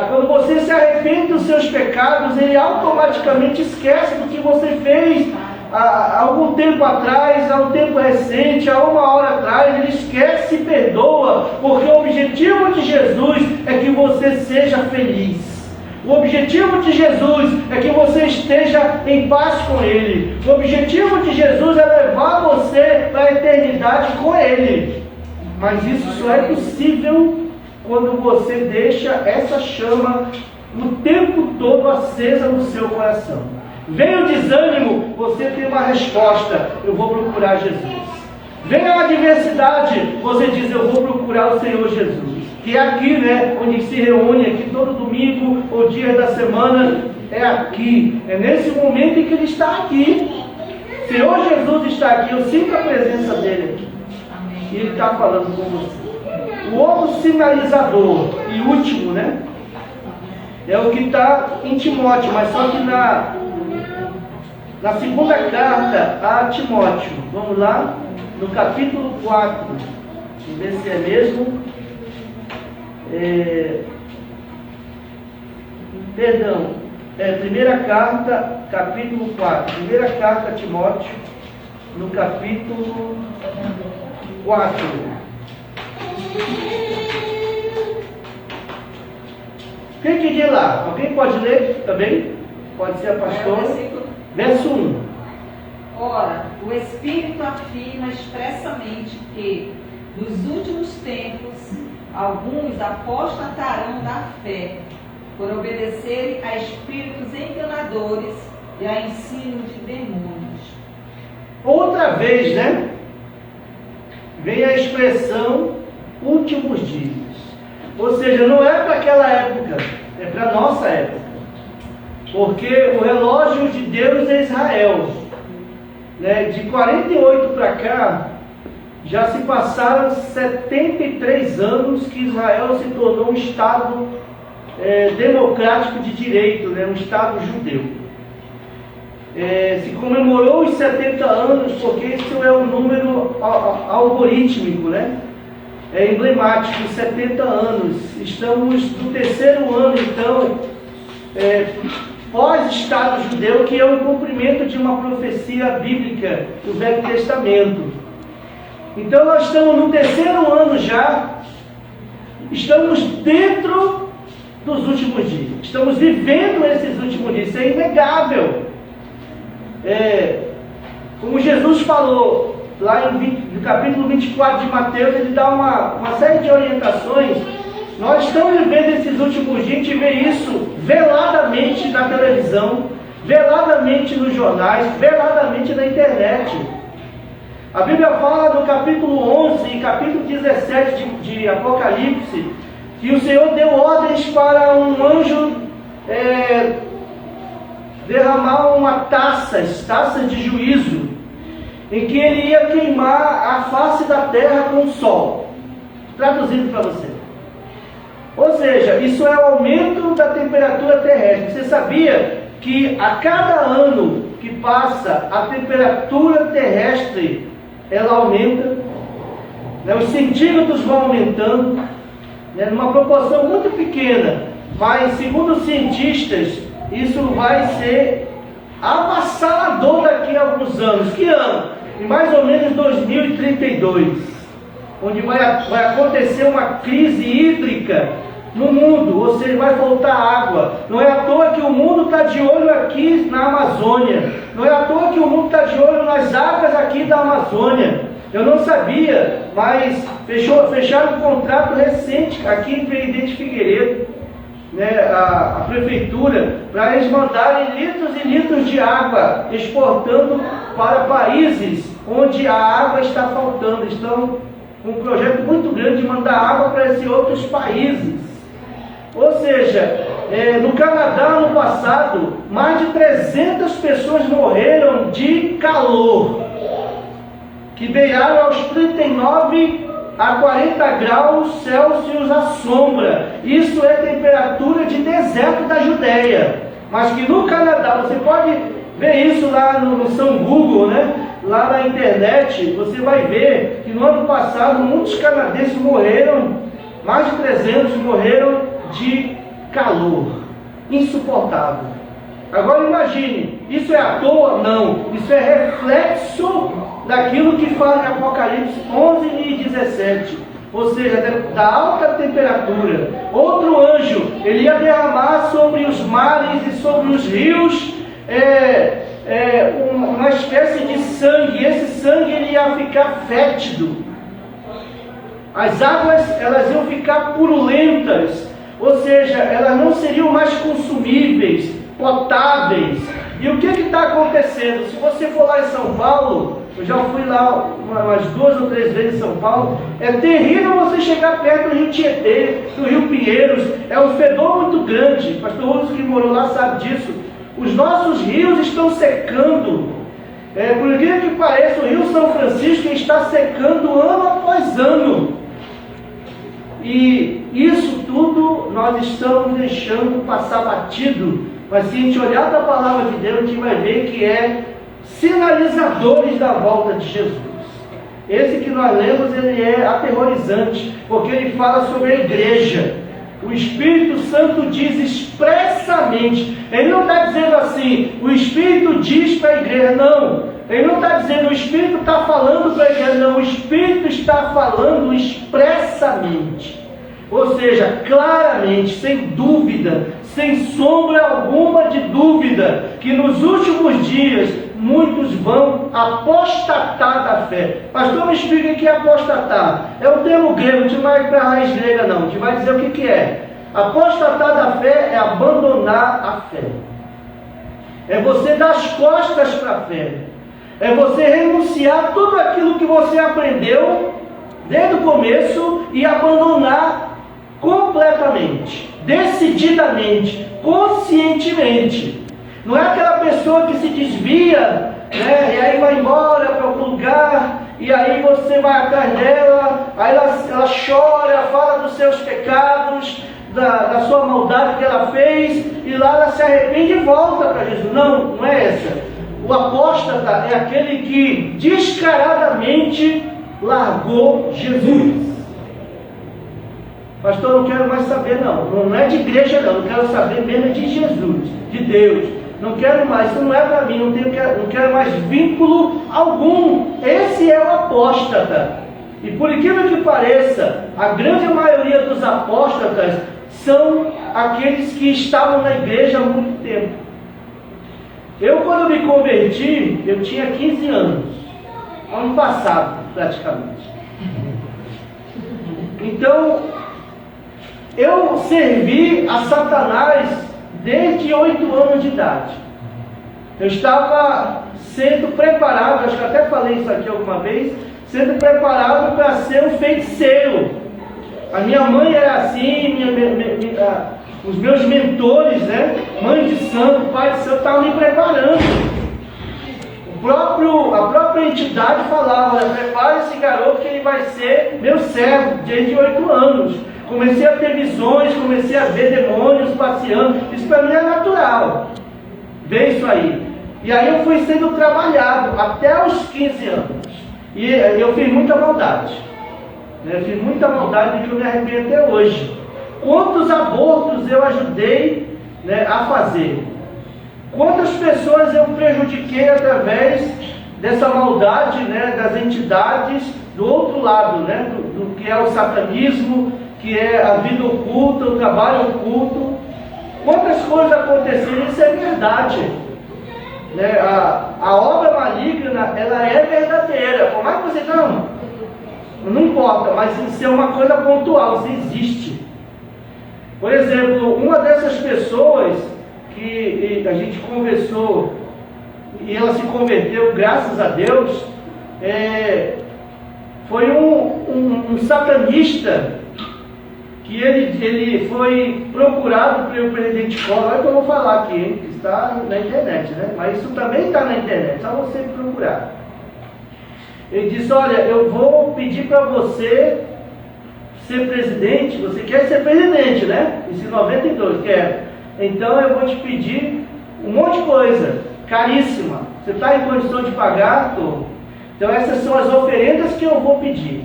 Quando você se arrepende dos seus pecados, ele automaticamente esquece do que você fez há algum tempo atrás, há um tempo recente, há uma hora atrás. Ele esquece e perdoa, porque o objetivo de Jesus é que você seja feliz. O objetivo de Jesus é que você esteja em paz com Ele. O objetivo de Jesus é levar você para a eternidade com Ele. Mas isso só é possível quando você deixa essa chama o tempo todo acesa no seu coração. Vem o desânimo, você tem uma resposta: eu vou procurar Jesus. Vem a adversidade, você diz: eu vou procurar o Senhor Jesus. Que é aqui, né, onde se reúne aqui todo domingo ou dia da semana, é aqui, é nesse momento em que Ele está aqui. O Senhor Jesus está aqui, eu sinto a presença dEle aqui. E Ele está falando com você. O outro sinalizador e último, né, é o que está em Timóteo, mas só que na segunda carta a Timóteo. Vamos lá, no capítulo 4, vamos ver se é mesmo. Primeira carta, capítulo 4. Primeira carta a Timóteo, no capítulo 4. Quem que diz lá? Alguém pode ler também? Pode ser a pastora. Verso 1. Ora, o Espírito afirma expressamente que, nos últimos tempos, alguns apostatarão da fé, por obedecerem a espíritos enganadores e a ensino de demônios. Outra vez, né? Vem a expressão últimos dias. Ou seja, não é para aquela época, é para a nossa época. Porque o relógio de Deus é Israel, né? De 48 para cá, já se passaram 73 anos que Israel se tornou um Estado democrático de direito, né? Um Estado judeu. Se comemorou os 70 anos, porque isso é um número algorítmico, né? É emblemático, 70 anos. Estamos no terceiro ano, então, pós-Estado judeu, que é o cumprimento de uma profecia bíblica do Velho Testamento. Então nós estamos no terceiro ano já, estamos dentro dos últimos dias, estamos vivendo esses últimos dias, isso é inegável. Como Jesus falou lá no capítulo 24 de Mateus, ele dá uma série de orientações. Nós estamos vivendo esses últimos dias, a gente vê isso veladamente na televisão, veladamente nos jornais, veladamente na internet. A Bíblia fala no capítulo 11 e capítulo 17 de Apocalipse que o Senhor deu ordens para um anjo derramar taças de juízo, em que ele ia queimar a face da terra com o sol. Traduzindo para você. Ou seja, isso é o aumento da temperatura terrestre. Você sabia que a cada ano que passa, a temperatura terrestre ela aumenta, né? Os centígrados vão aumentando, né? Numa proporção muito pequena, mas segundo os cientistas, isso vai ser avassalador daqui a alguns anos. Que ano? Em mais ou menos 2032, onde vai acontecer uma crise hídrica no mundo, ou seja, vai faltar água. Não é à toa que o mundo está de olho aqui na Amazônia, não é à toa que o mundo está de olho nas águas aqui da Amazônia. Eu não sabia, mas fecharam um contrato recente aqui em Presidente Figueiredo, né, a prefeitura, para eles mandarem litros e litros de água, exportando para países onde a água está faltando. Estão com um projeto muito grande de mandar água para esses outros países. Ou seja, no Canadá, no passado, mais de 300 pessoas morreram de calor, que beiraram aos 39 a 40 graus Celsius à sombra. Isso é temperatura de deserto da Judéia. Mas que no Canadá, você pode ver isso lá no São Google, né? Lá na internet, você vai ver que no ano passado muitos canadenses morreram, mais de 300 morreram de calor insuportável. Agora imagine, isso é à toa? Não, isso é reflexo daquilo que fala em Apocalipse 11 e 17, ou seja, da alta temperatura. Outro anjo, ele ia derramar sobre os mares e sobre os rios uma espécie de sangue. Esse sangue ele ia ficar fétido, as águas elas iam ficar purulentas, ou seja, elas não seriam mais consumíveis, potáveis. E o que está acontecendo? Se você for lá em São Paulo, eu já fui lá umas 2 ou 3 vezes em São Paulo, é terrível você chegar perto do Rio Tietê, do Rio Pinheiros, é um fedor muito grande. O pastor Rússio que morou lá sabe disso. Os nossos rios estão secando. Por incrível que pareça, o Rio São Francisco está secando ano após ano. E isso tudo nós estamos deixando passar batido. Mas se a gente olhar para a palavra de Deus, a gente vai ver que é sinalizadores da volta de Jesus. Esse que nós lemos, ele é aterrorizante, porque ele fala sobre a igreja. O Espírito Santo diz expressamente, ele não está dizendo assim, o Espírito diz para a igreja, não. Ele não está dizendo, o Espírito está falando para a igreja, não. O Espírito está falando expressamente. Ou seja, claramente, sem dúvida, sem sombra alguma de dúvida, que nos últimos dias muitos vão apostatar da fé. Pastor, me explica o que é apostatar. É um termo grego, não te vai para a raiz grega não, te vai dizer o que é. Apostatar da fé é abandonar a fé. É você dar as costas para a fé. É você renunciar tudo aquilo que você aprendeu desde o começo e abandonar completamente, decididamente, conscientemente. Não é aquela pessoa que se desvia, né, e aí vai embora para algum lugar, e aí você vai atrás dela, aí ela chora, fala dos seus pecados, da sua maldade que ela fez, e lá ela se arrepende e volta para Jesus. Não, não é essa. O apóstata é aquele que descaradamente largou Jesus. Pastor, eu não quero mais saber não. Não é de igreja não, quero saber mesmo de Jesus, de Deus. Não quero mais, isso não é para mim, não quero mais vínculo algum. Esse é o apóstata. E por incrível que pareça, a grande maioria dos apóstatas são aqueles que estavam na igreja há muito tempo. Eu, quando me converti, eu tinha 15 anos, ano passado praticamente. Então, eu servi a Satanás desde 8 anos de idade. Eu estava sendo preparado, acho que até falei isso aqui alguma vez, sendo preparado para ser um feiticeiro. A minha mãe era assim, os meus mentores, né? Mãe de santo, pai de santo, estavam me preparando. A própria entidade falava: prepare esse garoto que ele vai ser meu servo, desde 8 anos. Comecei a ter visões, comecei a ver demônios passeando. Isso para mim é natural, ver isso aí. E aí eu fui sendo trabalhado até os 15 anos. E eu fiz muita maldade. Eu fiz muita maldade que eu me arrependo até hoje. Quantos abortos eu ajudei, né, a fazer? Quantas pessoas eu prejudiquei através dessa maldade, né, das entidades do outro lado, né, do que é o satanismo, que é a vida oculta, o trabalho oculto. Quantas coisas aconteceram? Isso é verdade. Né? A obra maligna, ela é verdadeira. Por mais que você não importa, mas isso é uma coisa pontual, isso existe. Por exemplo, uma dessas pessoas que a gente conversou e ela se converteu, graças a Deus, foi um satanista que ele foi procurado pelo presidente Collor. Olha o que eu vou falar aqui, hein? Está na internet, né? Mas isso também está na internet, só você procurar. Ele disse: olha, eu vou pedir para você ser presidente. Você quer ser presidente, né? Isso em 92, quer. Então eu vou te pedir um monte de coisa, caríssima. Você está em condição de pagar? Tô. Então essas são as oferendas que eu vou pedir.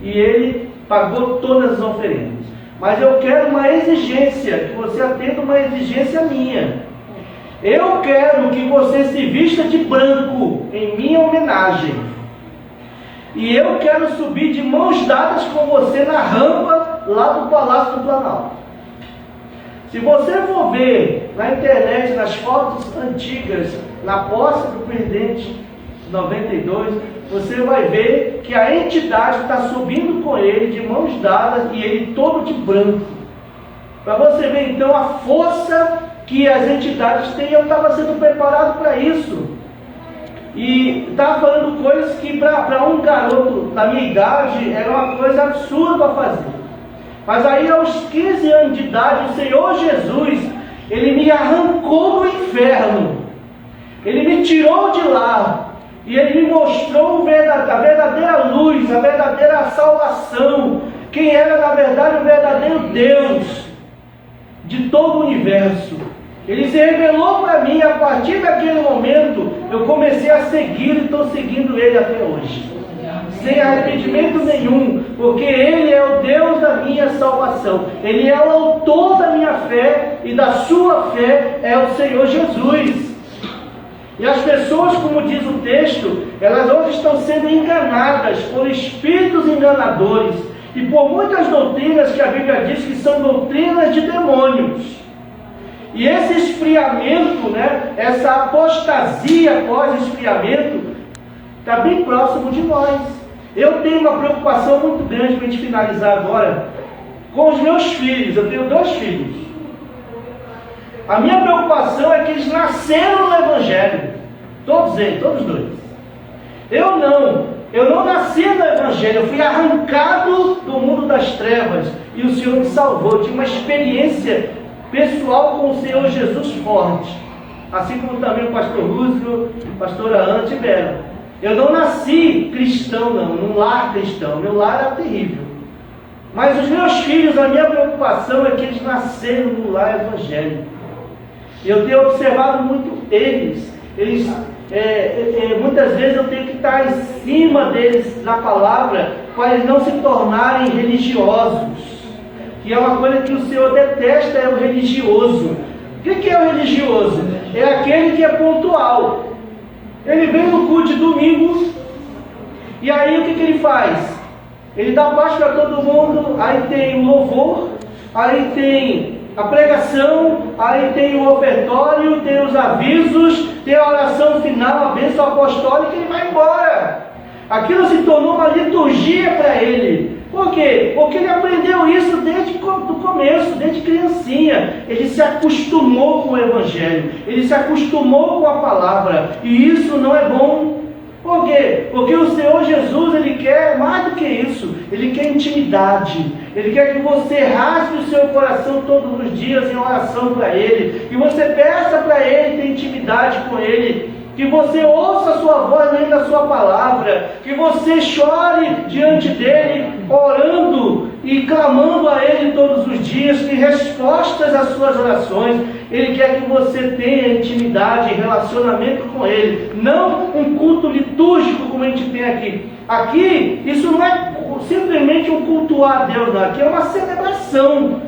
E ele pagou todas as oferendas. Mas eu quero uma exigência, que você atenda uma exigência minha. Eu quero que você se vista de branco em minha homenagem. E eu quero subir de mãos dadas com você na rampa lá do Palácio do Planalto. Se você for ver na internet, nas fotos antigas, na posse do presidente 92, você vai ver que a entidade está subindo com ele de mãos dadas e ele todo de branco. Para você ver então a força que as entidades têm. Eu estava sendo preparado para isso. E estava falando coisas que para um garoto da minha idade era uma coisa absurda para fazer. Mas aí aos 15 anos de idade, o Senhor Jesus, Ele me arrancou do inferno. Ele me tirou de lá. E Ele me mostrou a verdadeira luz, a verdadeira salvação. Quem era na verdade o verdadeiro Deus de todo o universo. Ele se revelou para mim. A partir daquele momento eu comecei a seguir e estou seguindo Ele até hoje, sem arrependimento nenhum, porque Ele é o Deus da minha salvação. Ele é o autor da minha fé, e da sua fé é o Senhor Jesus. E as pessoas, como diz o texto, elas hoje estão sendo enganadas por espíritos enganadores e por muitas doutrinas que a Bíblia diz que são doutrinas de demônios. E esse esfriamento, né, essa apostasia pós-esfriamento, está bem próximo de nós. Eu tenho uma preocupação muito grande para a gente finalizar agora com os meus filhos. Eu tenho 2 filhos. A minha preocupação é que eles nasceram no Evangelho. Todos eles, todos 2. Eu não nasci no Evangelho. Eu fui arrancado do mundo das trevas e o Senhor me salvou. Eu tive uma experiência pessoal com o Senhor Jesus forte, assim como também o pastor Lúcio e a pastora Ana tiveram. Eu não nasci cristão, num lar cristão. Meu lar era terrível. Mas os meus filhos, a minha preocupação é que eles nasceram no lar evangélico. E eu tenho observado muito eles. Muitas vezes eu tenho que estar em cima deles na palavra, para eles não se tornarem religiosos. Que é uma coisa que o Senhor detesta, é o religioso. O que é o religioso? É aquele que é pontual. Ele vem no culto de domingo, e aí o que ele faz? Ele dá paz para todo mundo, aí tem o louvor, aí tem a pregação, aí tem o ofertório, tem os avisos, tem a oração final, a bênção apostólica, e ele vai embora. Aquilo se tornou uma liturgia para ele. Por quê? Porque ele aprendeu isso desde o começo, desde criancinha. Ele se acostumou com o Evangelho, ele se acostumou com a palavra, e isso não é bom. Por quê? Porque o Senhor Jesus, Ele quer mais do que isso. Ele quer intimidade. Ele quer que você rasgue o seu coração todos os dias em oração para Ele. Que você peça para Ele ter intimidade com Ele. Que você ouça a sua voz lendo a sua palavra. Que você chore diante dEle, orando e clamando a Ele todos os dias, que respostas às suas orações. Ele quer que você tenha intimidade, relacionamento com Ele, não um culto litúrgico como a gente tem aqui. Aqui, isso não é simplesmente um cultuar a Deus, não. Aqui é uma celebração.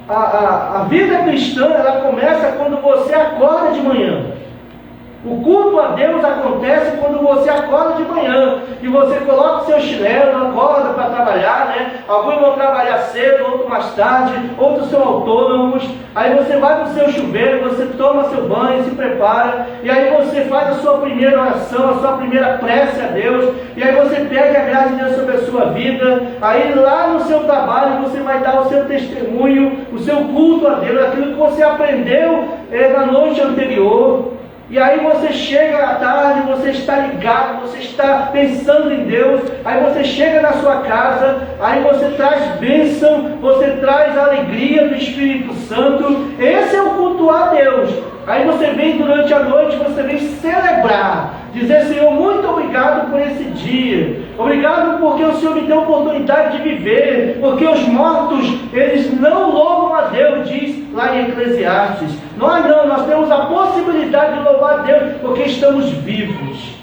A vida cristã, ela começa quando você acorda de manhã. O culto a Deus acontece quando você acorda de manhã e você coloca o seu chinelo, acorda para trabalhar, né? Alguns vão trabalhar cedo, outros mais tarde, outros são autônomos. Aí você vai para o seu chuveiro, você toma seu banho, se prepara, e aí você faz a sua primeira oração, a sua primeira prece a Deus, e aí você pede a graça de Deus sobre a sua vida. Aí lá no seu trabalho você vai dar o seu testemunho, o seu culto a Deus, aquilo que você aprendeu na noite anterior. E aí você chega à tarde, você está ligado, você está pensando em Deus, aí você chega na sua casa, aí você traz bênção, você traz a alegria do Espírito Santo. Esse é o cultuar a Deus. Aí você vem durante a noite, você vem celebrar, dizer: Senhor, muito obrigado por esse dia, obrigado porque o Senhor me deu a oportunidade de viver, porque os mortos, eles não louvam a Deus, diz lá em Eclesiastes. Nós não, nós temos a possibilidade de louvar a Deus porque estamos vivos.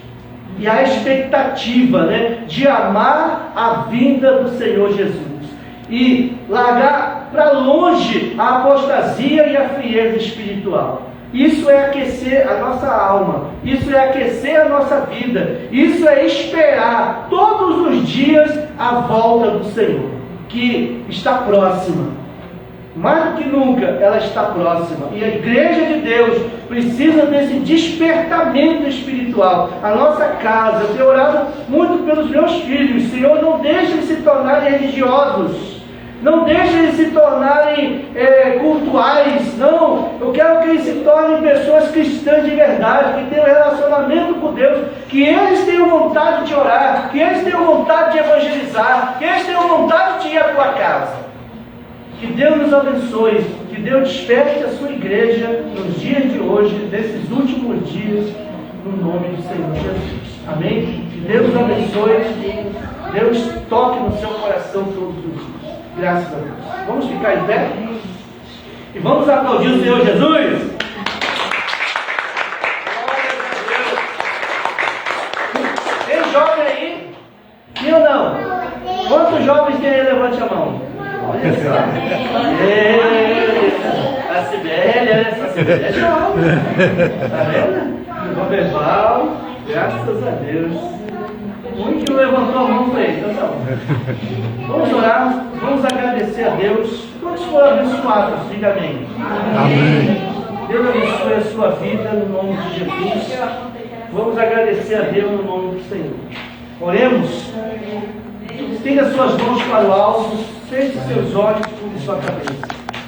E a expectativa, né, de amar a vinda do Senhor Jesus e largar para longe a apostasia e a frieza espiritual. Isso é aquecer a nossa alma, isso é aquecer a nossa vida, isso é esperar todos os dias a volta do Senhor, que está próxima. Mais do que nunca, ela está próxima. E a igreja de Deus precisa desse despertamento espiritual. A nossa casa, eu tenho orado muito pelos meus filhos. Senhor, não deixe eles se tornarem religiosos. Não deixe eles se tornarem cultuais. Não, eu quero que eles se tornem pessoas cristãs de verdade, que tenham relacionamento com Deus, que eles tenham vontade de orar, que eles tenham vontade de evangelizar, que eles tenham vontade de ir à tua casa. Que Deus nos abençoe, que Deus desperte a sua igreja nos dias de hoje, nesses últimos dias, no nome do Senhor Jesus. Amém? Que Deus nos abençoe, Deus toque no seu coração todos os dias. Graças a Deus. Vamos ficar em pé? E vamos aplaudir o Senhor Jesus? Tem jovem aí? Sim ou não? Quantos jovens tem aí? Levante a mão. Olha só. A Sibélia, essa Sibélia é jovem. Está vendo? O verbal, graças a Deus. Um que não levantou a mão foi ele, então tá bom. Vamos orar, vamos agradecer a Deus. Quantos foram abençoados? Diga amém. Amém. Deus abençoe a sua vida no nome de Jesus. Vamos agradecer a Deus no nome do Senhor. Oremos. Estenda suas mãos para o alto, feche seus olhos sobre sua cabeça.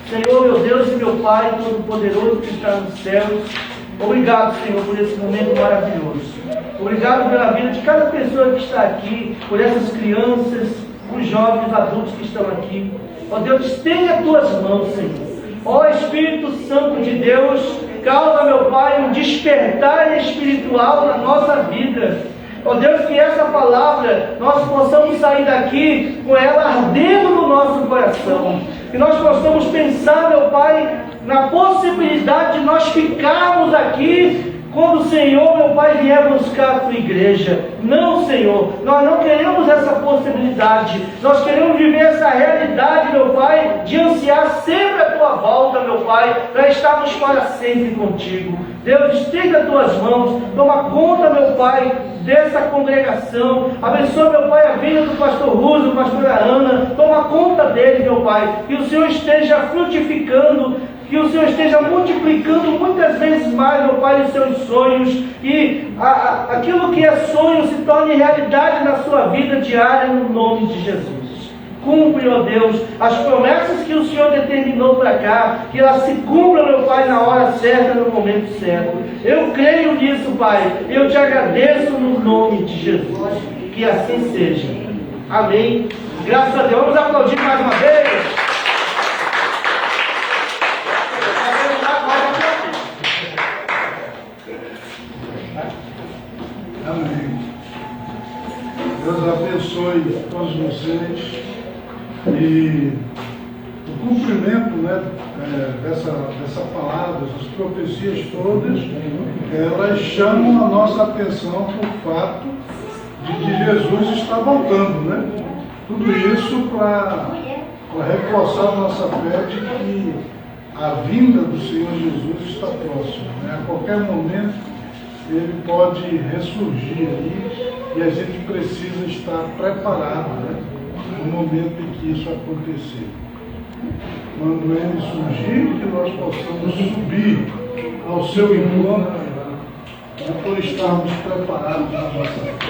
Senhor, meu Deus e meu Pai Todo-Poderoso que está nos céus, obrigado, Senhor, por esse momento maravilhoso. Obrigado pela vida de cada pessoa que está aqui, por essas crianças, os jovens, adultos que estão aqui. Ó Deus, estende as tuas mãos, Senhor. Ó Espírito Santo de Deus, causa, meu Pai, um despertar espiritual na nossa vida. Ó Deus, que essa palavra, nós possamos sair daqui com ela ardendo no nosso coração. Que nós possamos pensar, meu Pai, na possibilidade de nós ficarmos aqui quando o Senhor, meu Pai, vier buscar a tua igreja. Não, Senhor, nós não queremos essa possibilidade. Nós queremos viver essa realidade, meu Pai, de ansiar sempre a tua volta, meu Pai, para estarmos para sempre contigo. Deus, estenda as tuas mãos, toma conta, meu Pai, dessa congregação. Abençoa, meu Pai, a vida do pastor Russo, pastora Ana. Toma conta dele, meu Pai, que o Senhor esteja frutificando que o Senhor esteja multiplicando muitas vezes mais, meu Pai, os seus sonhos, que aquilo que é sonho se torne realidade na sua vida diária, no nome de Jesus. Cumpre, ó Deus, as promessas que o Senhor determinou para cá, que elas se cumpram, meu Pai, na hora certa, no momento certo. Eu creio nisso, Pai. Eu te agradeço no nome de Jesus. Que assim seja. Amém. Graças a Deus. Vamos aplaudir mais uma vez. Amém. Deus abençoe a todos vocês. E o cumprimento, né, dessa palavra, essas profecias todas, elas chamam a nossa atenção para o fato de que Jesus está voltando, né? Tudo isso para reforçar a nossa fé de que a vinda do Senhor Jesus está próxima, né? A qualquer momento ele pode ressurgir aí e a gente precisa estar preparado, né, no momento em que isso acontecer. Quando ele surgir, que nós possamos subir ao seu encontro por estarmos preparados na nossa vida.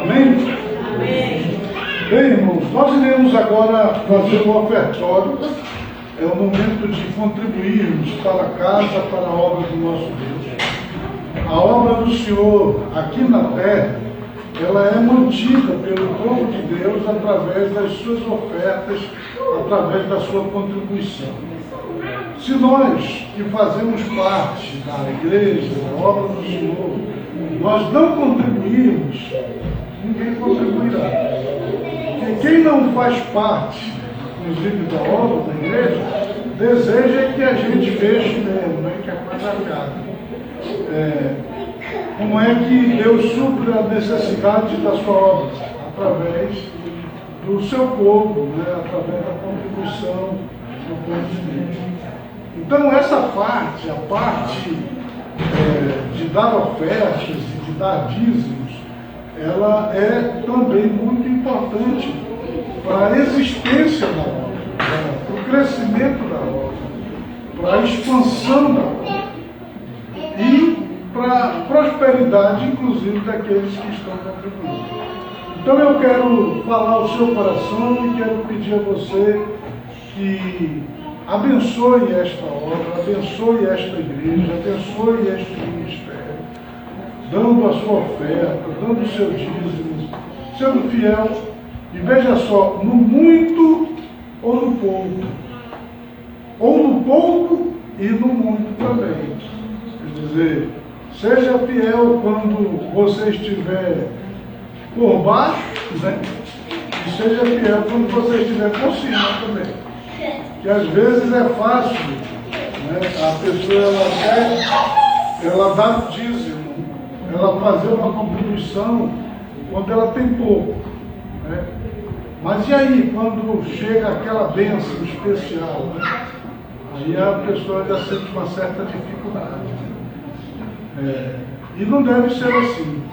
Amém? Amém. Bem, irmãos, nós iremos agora fazer o ofertório. É o momento de contribuirmos para a casa, para a obra do nosso Deus. A obra do Senhor aqui na terra, ela é mantida pelo povo de Deus através das suas ofertas, através da sua contribuição. Se nós que fazemos parte da igreja, da obra do Senhor, nós não contribuirmos, ninguém contribuirá. Porque quem não faz parte, inclusive, da obra da igreja, deseja que a gente feche mesmo, né? Que a coisa acabe. Como é que Deus supre a necessidade da sua obra? Através do seu povo, né? Através da contribuição do povo de Deus. Então essa parte, a parte de dar ofertas e de dar dízimos, ela é também muito importante para a existência da obra, para o crescimento da obra, para a expansão da obra e para a prosperidade, inclusive, daqueles que estão contribuindo. Então eu quero falar ao seu coração e quero pedir a você que abençoe esta obra, abençoe esta igreja, abençoe este ministério, dando a sua oferta, dando o seu dízimo, sendo fiel, e veja só, no muito ou no pouco, ou no pouco e no muito também. Quer dizer, seja fiel quando você estiver por baixo, né? E seja fiel quando você estiver por cima também. Que às vezes é fácil, né? A pessoa ela dá dízimo, ela fazer uma contribuição quando ela tem pouco, né? Mas e aí, quando chega aquela bênção especial, né? Aí a pessoa ainda sente uma certa dificuldade. E não deve ser assim.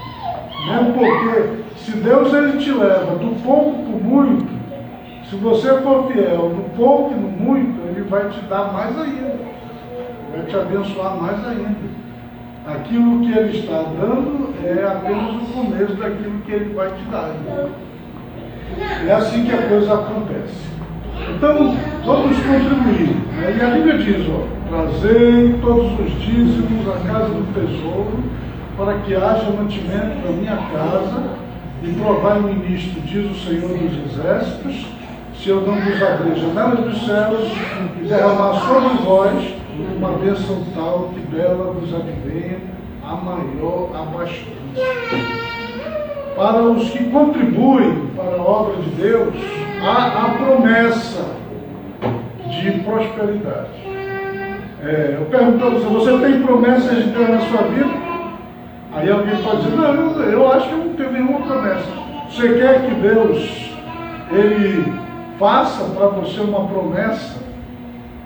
Mesmo porque se Deus ele te leva do pouco para o muito, se você for fiel no pouco e no muito, ele vai te dar mais ainda. Vai te abençoar mais ainda. Aquilo que ele está dando é apenas o começo daquilo que ele vai te dar. É assim que a coisa acontece. Então, vamos contribuir. E a Bíblia diz, trazei todos os dízimos à casa do tesouro, para que haja mantimento da minha casa, e provai-me nisto, diz o Senhor dos Exércitos, se eu não vos abrir janelas dos céus e derramar sobre vós uma bênção tal que dela vos advenha a maior abastança. Para os que contribuem para a obra de Deus, há a promessa de prosperidade. Eu pergunto a você tem promessas de Deus na sua vida? Aí alguém pode dizer, não, eu acho que eu não tenho nenhuma promessa. Você quer que Deus, ele faça para você uma promessa,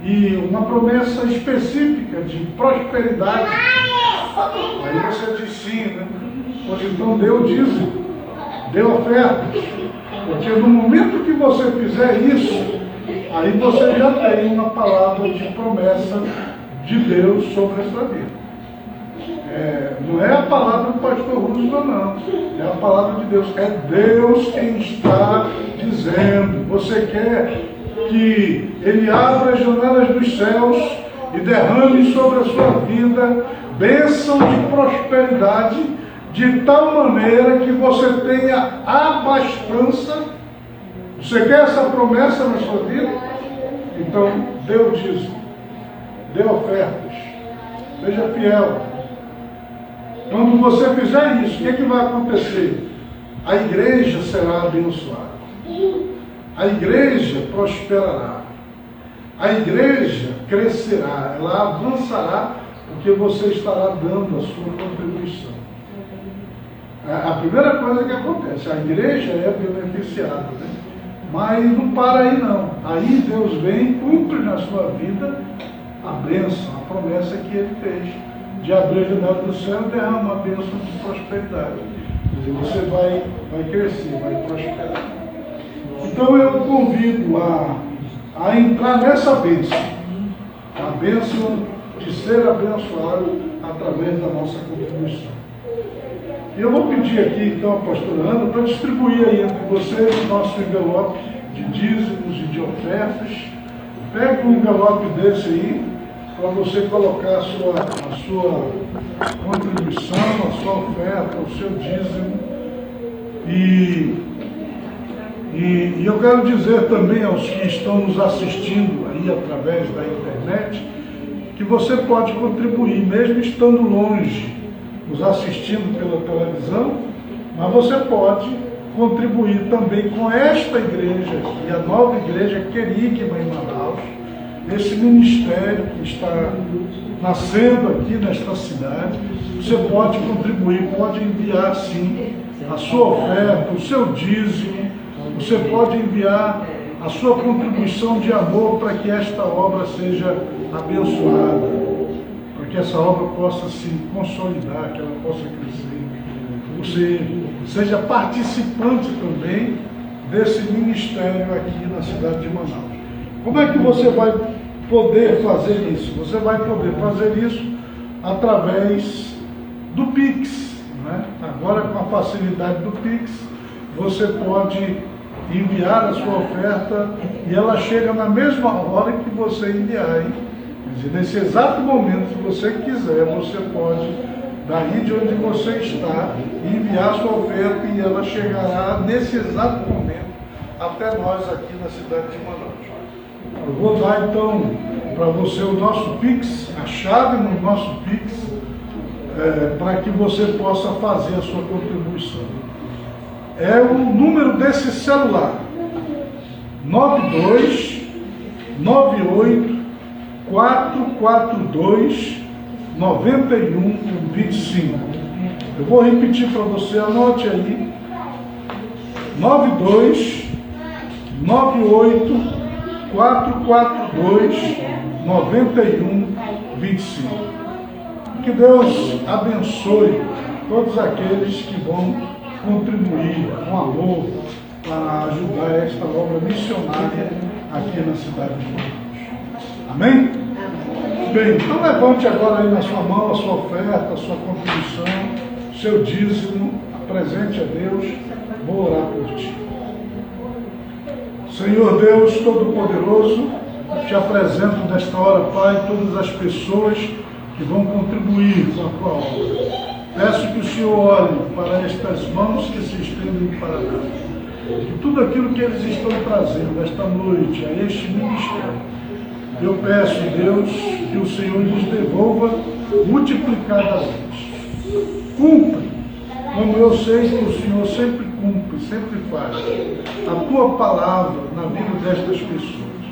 e uma promessa específica de prosperidade? Aí você diz sim, né? Pois então deu dízimo, deu oferta. Porque no momento que você fizer isso, aí você já tem uma palavra de promessa de Deus sobre a sua vida. Não é a palavra do pastor Rusdo, não. É a palavra de Deus. É Deus quem está dizendo. Você quer que Ele abra as janelas dos céus e derrame sobre a sua vida bênção de prosperidade, de tal maneira que você tenha abastança. Você quer essa promessa na sua vida? Então, dê o dízimo, dê ofertas, seja fiel. Quando você fizer isso, o que vai acontecer? A igreja será abençoada. A igreja prosperará. A igreja crescerá, ela avançará, porque você estará dando a sua contribuição. A primeira coisa que acontece, a igreja é beneficiada, né? Mas não para aí não. Aí Deus vem e cumpre na sua vida a bênção, a promessa que Ele fez de abrir a janela do céu e derramar a bênção de prosperidade. Quer dizer, você vai crescer, vai prosperar. Então eu convido a entrar nessa bênção, a bênção de ser abençoado através da nossa contribuição. E eu vou pedir aqui então a pastora Ana para distribuir aí entre vocês o nosso envelope de dízimos e de ofertas. Pegue um envelope desse aí para você colocar a sua contribuição, a sua oferta, o seu dízimo. E eu quero dizer também aos que estão nos assistindo aí através da internet, que você pode contribuir, mesmo estando longe, nos assistindo pela televisão, mas você pode contribuir também com esta igreja e a nova igreja Querigma em Manaus, esse ministério que está nascendo aqui nesta cidade. Você pode contribuir, pode enviar sim a sua oferta, o seu dízimo, você pode enviar a sua contribuição de amor para que esta obra seja abençoada, para que essa obra possa se consolidar, que ela possa crescer. Você seja participante também desse ministério aqui na cidade de Manaus. Como é que você vai poder fazer isso? Você vai poder fazer isso através do Pix, né? Agora, com a facilidade do Pix, você pode enviar a sua oferta e ela chega na mesma hora que você enviar, hein? Quer dizer, nesse exato momento, se você quiser, você pode, daí de onde você está, enviar a sua oferta e ela chegará nesse exato momento até nós aqui na cidade de Manaus. Eu vou dar então para você o nosso Pix, a chave no nosso Pix, para que você possa fazer a sua contribuição. É o número desse celular, 92 98 442 9125. Eu vou repetir para você, anote aí, 92 98 442 9125. Que Deus abençoe todos aqueles que vão contribuir com amor para ajudar esta obra missionária aqui na cidade de Manaus. Amém? Bem, então levante agora aí na sua mão a sua oferta, a sua contribuição, seu dízimo, apresente a Deus. Vou orar por ti. Senhor Deus Todo-Poderoso, te apresento nesta hora, Pai, todas as pessoas que vão contribuir com a tua obra. Peço que o Senhor olhe para estas mãos que se estendem para nós. E tudo aquilo que eles estão trazendo esta noite a este ministério, eu peço, Deus, que o Senhor lhes devolva multiplicadamente. Cumpre, como eu sei que o Senhor sempre cumpre, sempre faz, a tua palavra na vida destas pessoas.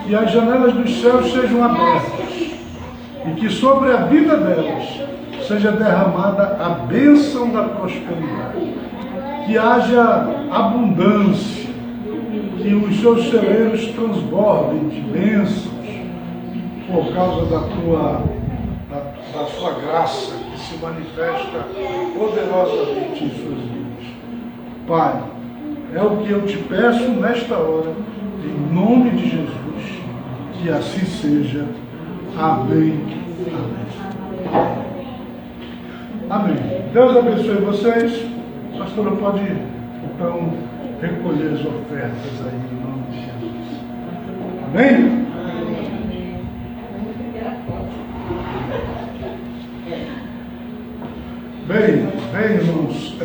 Que as janelas dos céus sejam abertas e que sobre a vida delas seja derramada a bênção da prosperidade, que haja abundância, que os seus celeiros transbordem de bênçãos por causa da sua graça que se manifesta poderosamente em suas vidas. Pai, é o que eu te peço nesta hora, Em nome de Jesus, que assim seja. Amém. Amém. Amém. Deus abençoe vocês. A pastora pode, então, recolher as ofertas aí, em nome de Jesus. Amém? Bem, irmãos,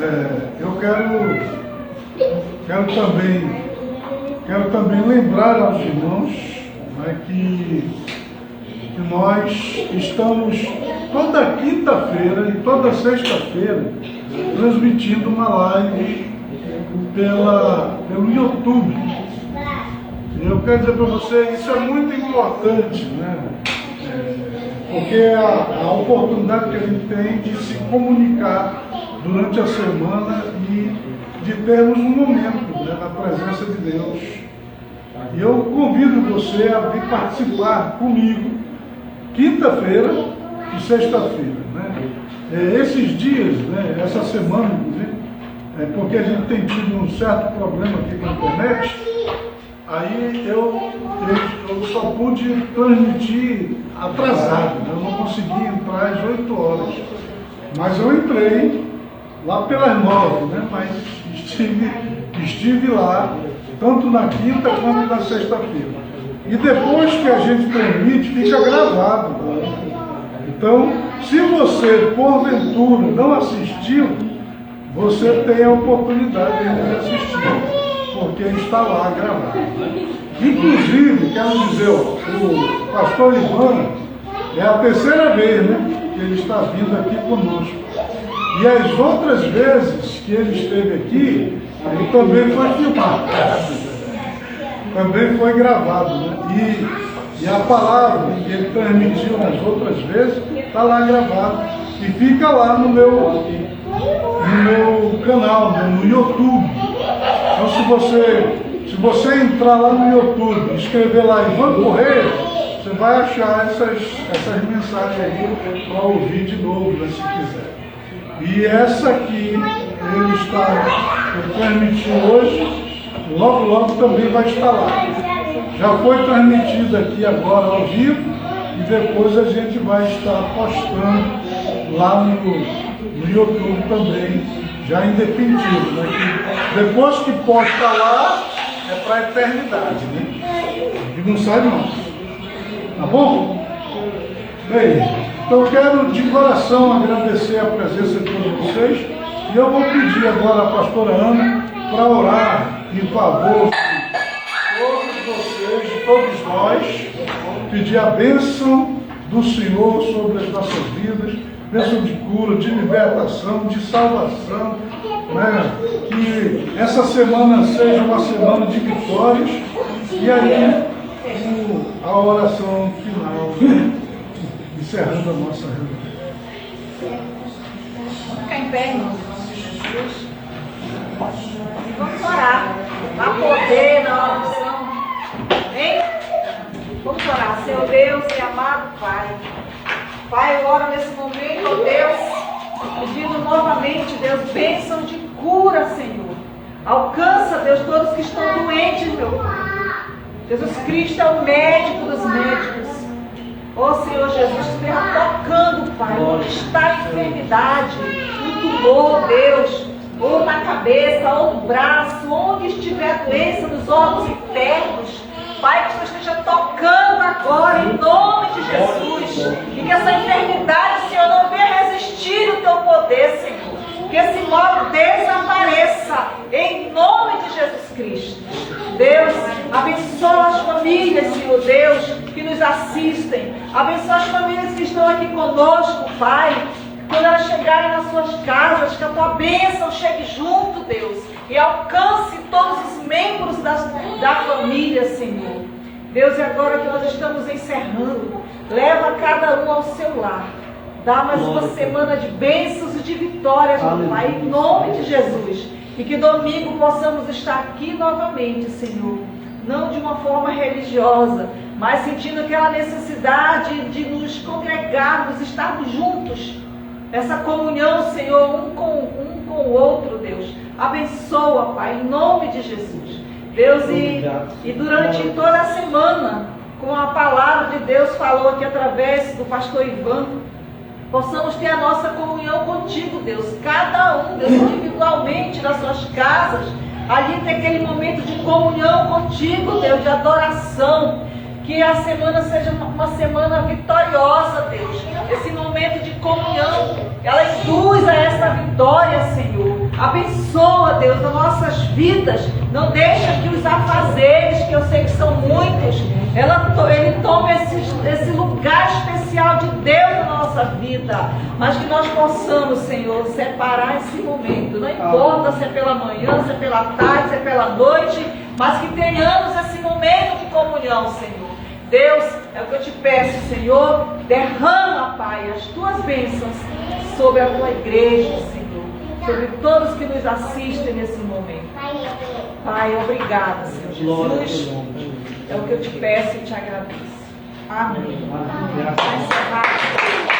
eu quero também lembrar aos irmãos, né, que nós estamos toda quinta-feira e toda sexta-feira transmitindo uma live pelo YouTube. E eu quero dizer para você, isso é muito importante, né? Porque é a oportunidade que a gente tem de se comunicar durante a semana e de termos um momento, né, na presença de Deus. E eu convido você a vir participar comigo quinta-feira e sexta-feira, né? Esses dias, né, essa semana, inclusive, porque a gente tem tido um certo problema aqui com a internet, aí eu só pude transmitir atrasado, né? Eu não consegui entrar às 8 horas, mas eu entrei lá pelas 9, né? Mas estive lá, tanto na quinta quanto na sexta-feira. E depois que a gente transmite, fica gravado. Então, se você, porventura, não assistiu, você tem a oportunidade de assistir, porque está lá gravado. Inclusive, quero dizer, o pastor Ivan é a terceira vez, né, que ele está vindo aqui conosco. E as outras vezes que ele esteve aqui, ele também foi filmado. Também foi gravado, né? E a palavra que ele transmitiu nas outras vezes está lá gravado e fica lá no meu canal, no YouTube. Então, se você entrar lá no YouTube, escrever lá Ivan Correia, você vai achar essas mensagens aí para ouvir de novo, né, se quiser. E essa aqui, eu transmiti hoje. Logo também vai estar lá. Já foi transmitido aqui agora ao vivo e depois a gente vai estar postando lá no YouTube também, já em definitivo, né? Depois que posta lá, é para a eternidade, né? E não sai não. Tá bom? Bem, então eu quero de coração agradecer a presença de todos vocês e eu vou pedir agora à pastora Ana para orar em favor de todos vocês, de todos nós, pedir a bênção do Senhor sobre as nossas vidas, bênção de cura, de libertação, de salvação, né? Que essa semana seja uma semana de vitórias e aí a oração final, né? Encerrando a nossa reunião. Fica em pé, irmãos, em nome de Jesus. Vamos orar. Dá poder na oração. Hein? Vamos orar. Senhor Deus e amado Pai. Pai, eu oro nesse momento, ó Deus, pedindo novamente, Deus, bênção de cura, Senhor. Alcança, Deus, todos que estão doentes, meu Pai. Jesus Cristo é o médico dos médicos. Ó Senhor Jesus, esteja tocando, Pai, onde está a enfermidade, no tumor, Deus, ou na cabeça, ou no braço, onde estiver a doença nos órgãos internos, Pai, que o Senhor esteja tocando agora, em nome de Jesus, e que essa enfermidade, Senhor, não venha resistir o teu poder, Senhor, que esse mal desapareça, em nome de Jesus Cristo. Deus, abençoa as famílias, Senhor Deus, que nos assistem, abençoa as famílias que estão aqui conosco, Pai. Quando elas chegarem nas suas casas, que a tua bênção chegue junto, Deus, e alcance todos os membros da família, Senhor. Deus, e agora que nós estamos encerrando, leva cada um ao seu lar. Dá mais uma semana de bênçãos e de vitórias, meu Pai, em nome de Jesus. E que domingo possamos estar aqui novamente, Senhor. Não de uma forma religiosa, mas sentindo aquela necessidade de nos congregarmos, estarmos juntos. Essa comunhão, Senhor, um com o outro, Deus. Abençoa, Pai, em nome de Jesus. Deus, e durante toda a semana, com a palavra de Deus falou aqui através do pastor Ivan, possamos ter a nossa comunhão contigo, Deus. Cada um, Deus, individualmente nas suas casas, ali tem aquele momento de comunhão contigo, Deus, de adoração. Que a semana seja uma semana vitoriosa, Deus. Esse momento de comunhão, ela induz a essa vitória, Senhor. Abençoa, Deus, as nossas vidas. Não deixa que os afazeres, que eu sei que são muitos, ele tome esse lugar especial de Deus na nossa vida. Mas que nós possamos, Senhor, separar esse momento. Não importa se é pela manhã, se é pela tarde, se é pela noite, mas que tenhamos esse momento de comunhão, Senhor. Deus, é o que eu te peço, Senhor, derrama, Pai, as tuas bênçãos sobre a tua igreja, Senhor, sobre todos que nos assistem nesse momento. Pai, obrigada, Senhor Jesus, é o que eu te peço e te agradeço. Amém. Graças a Deus.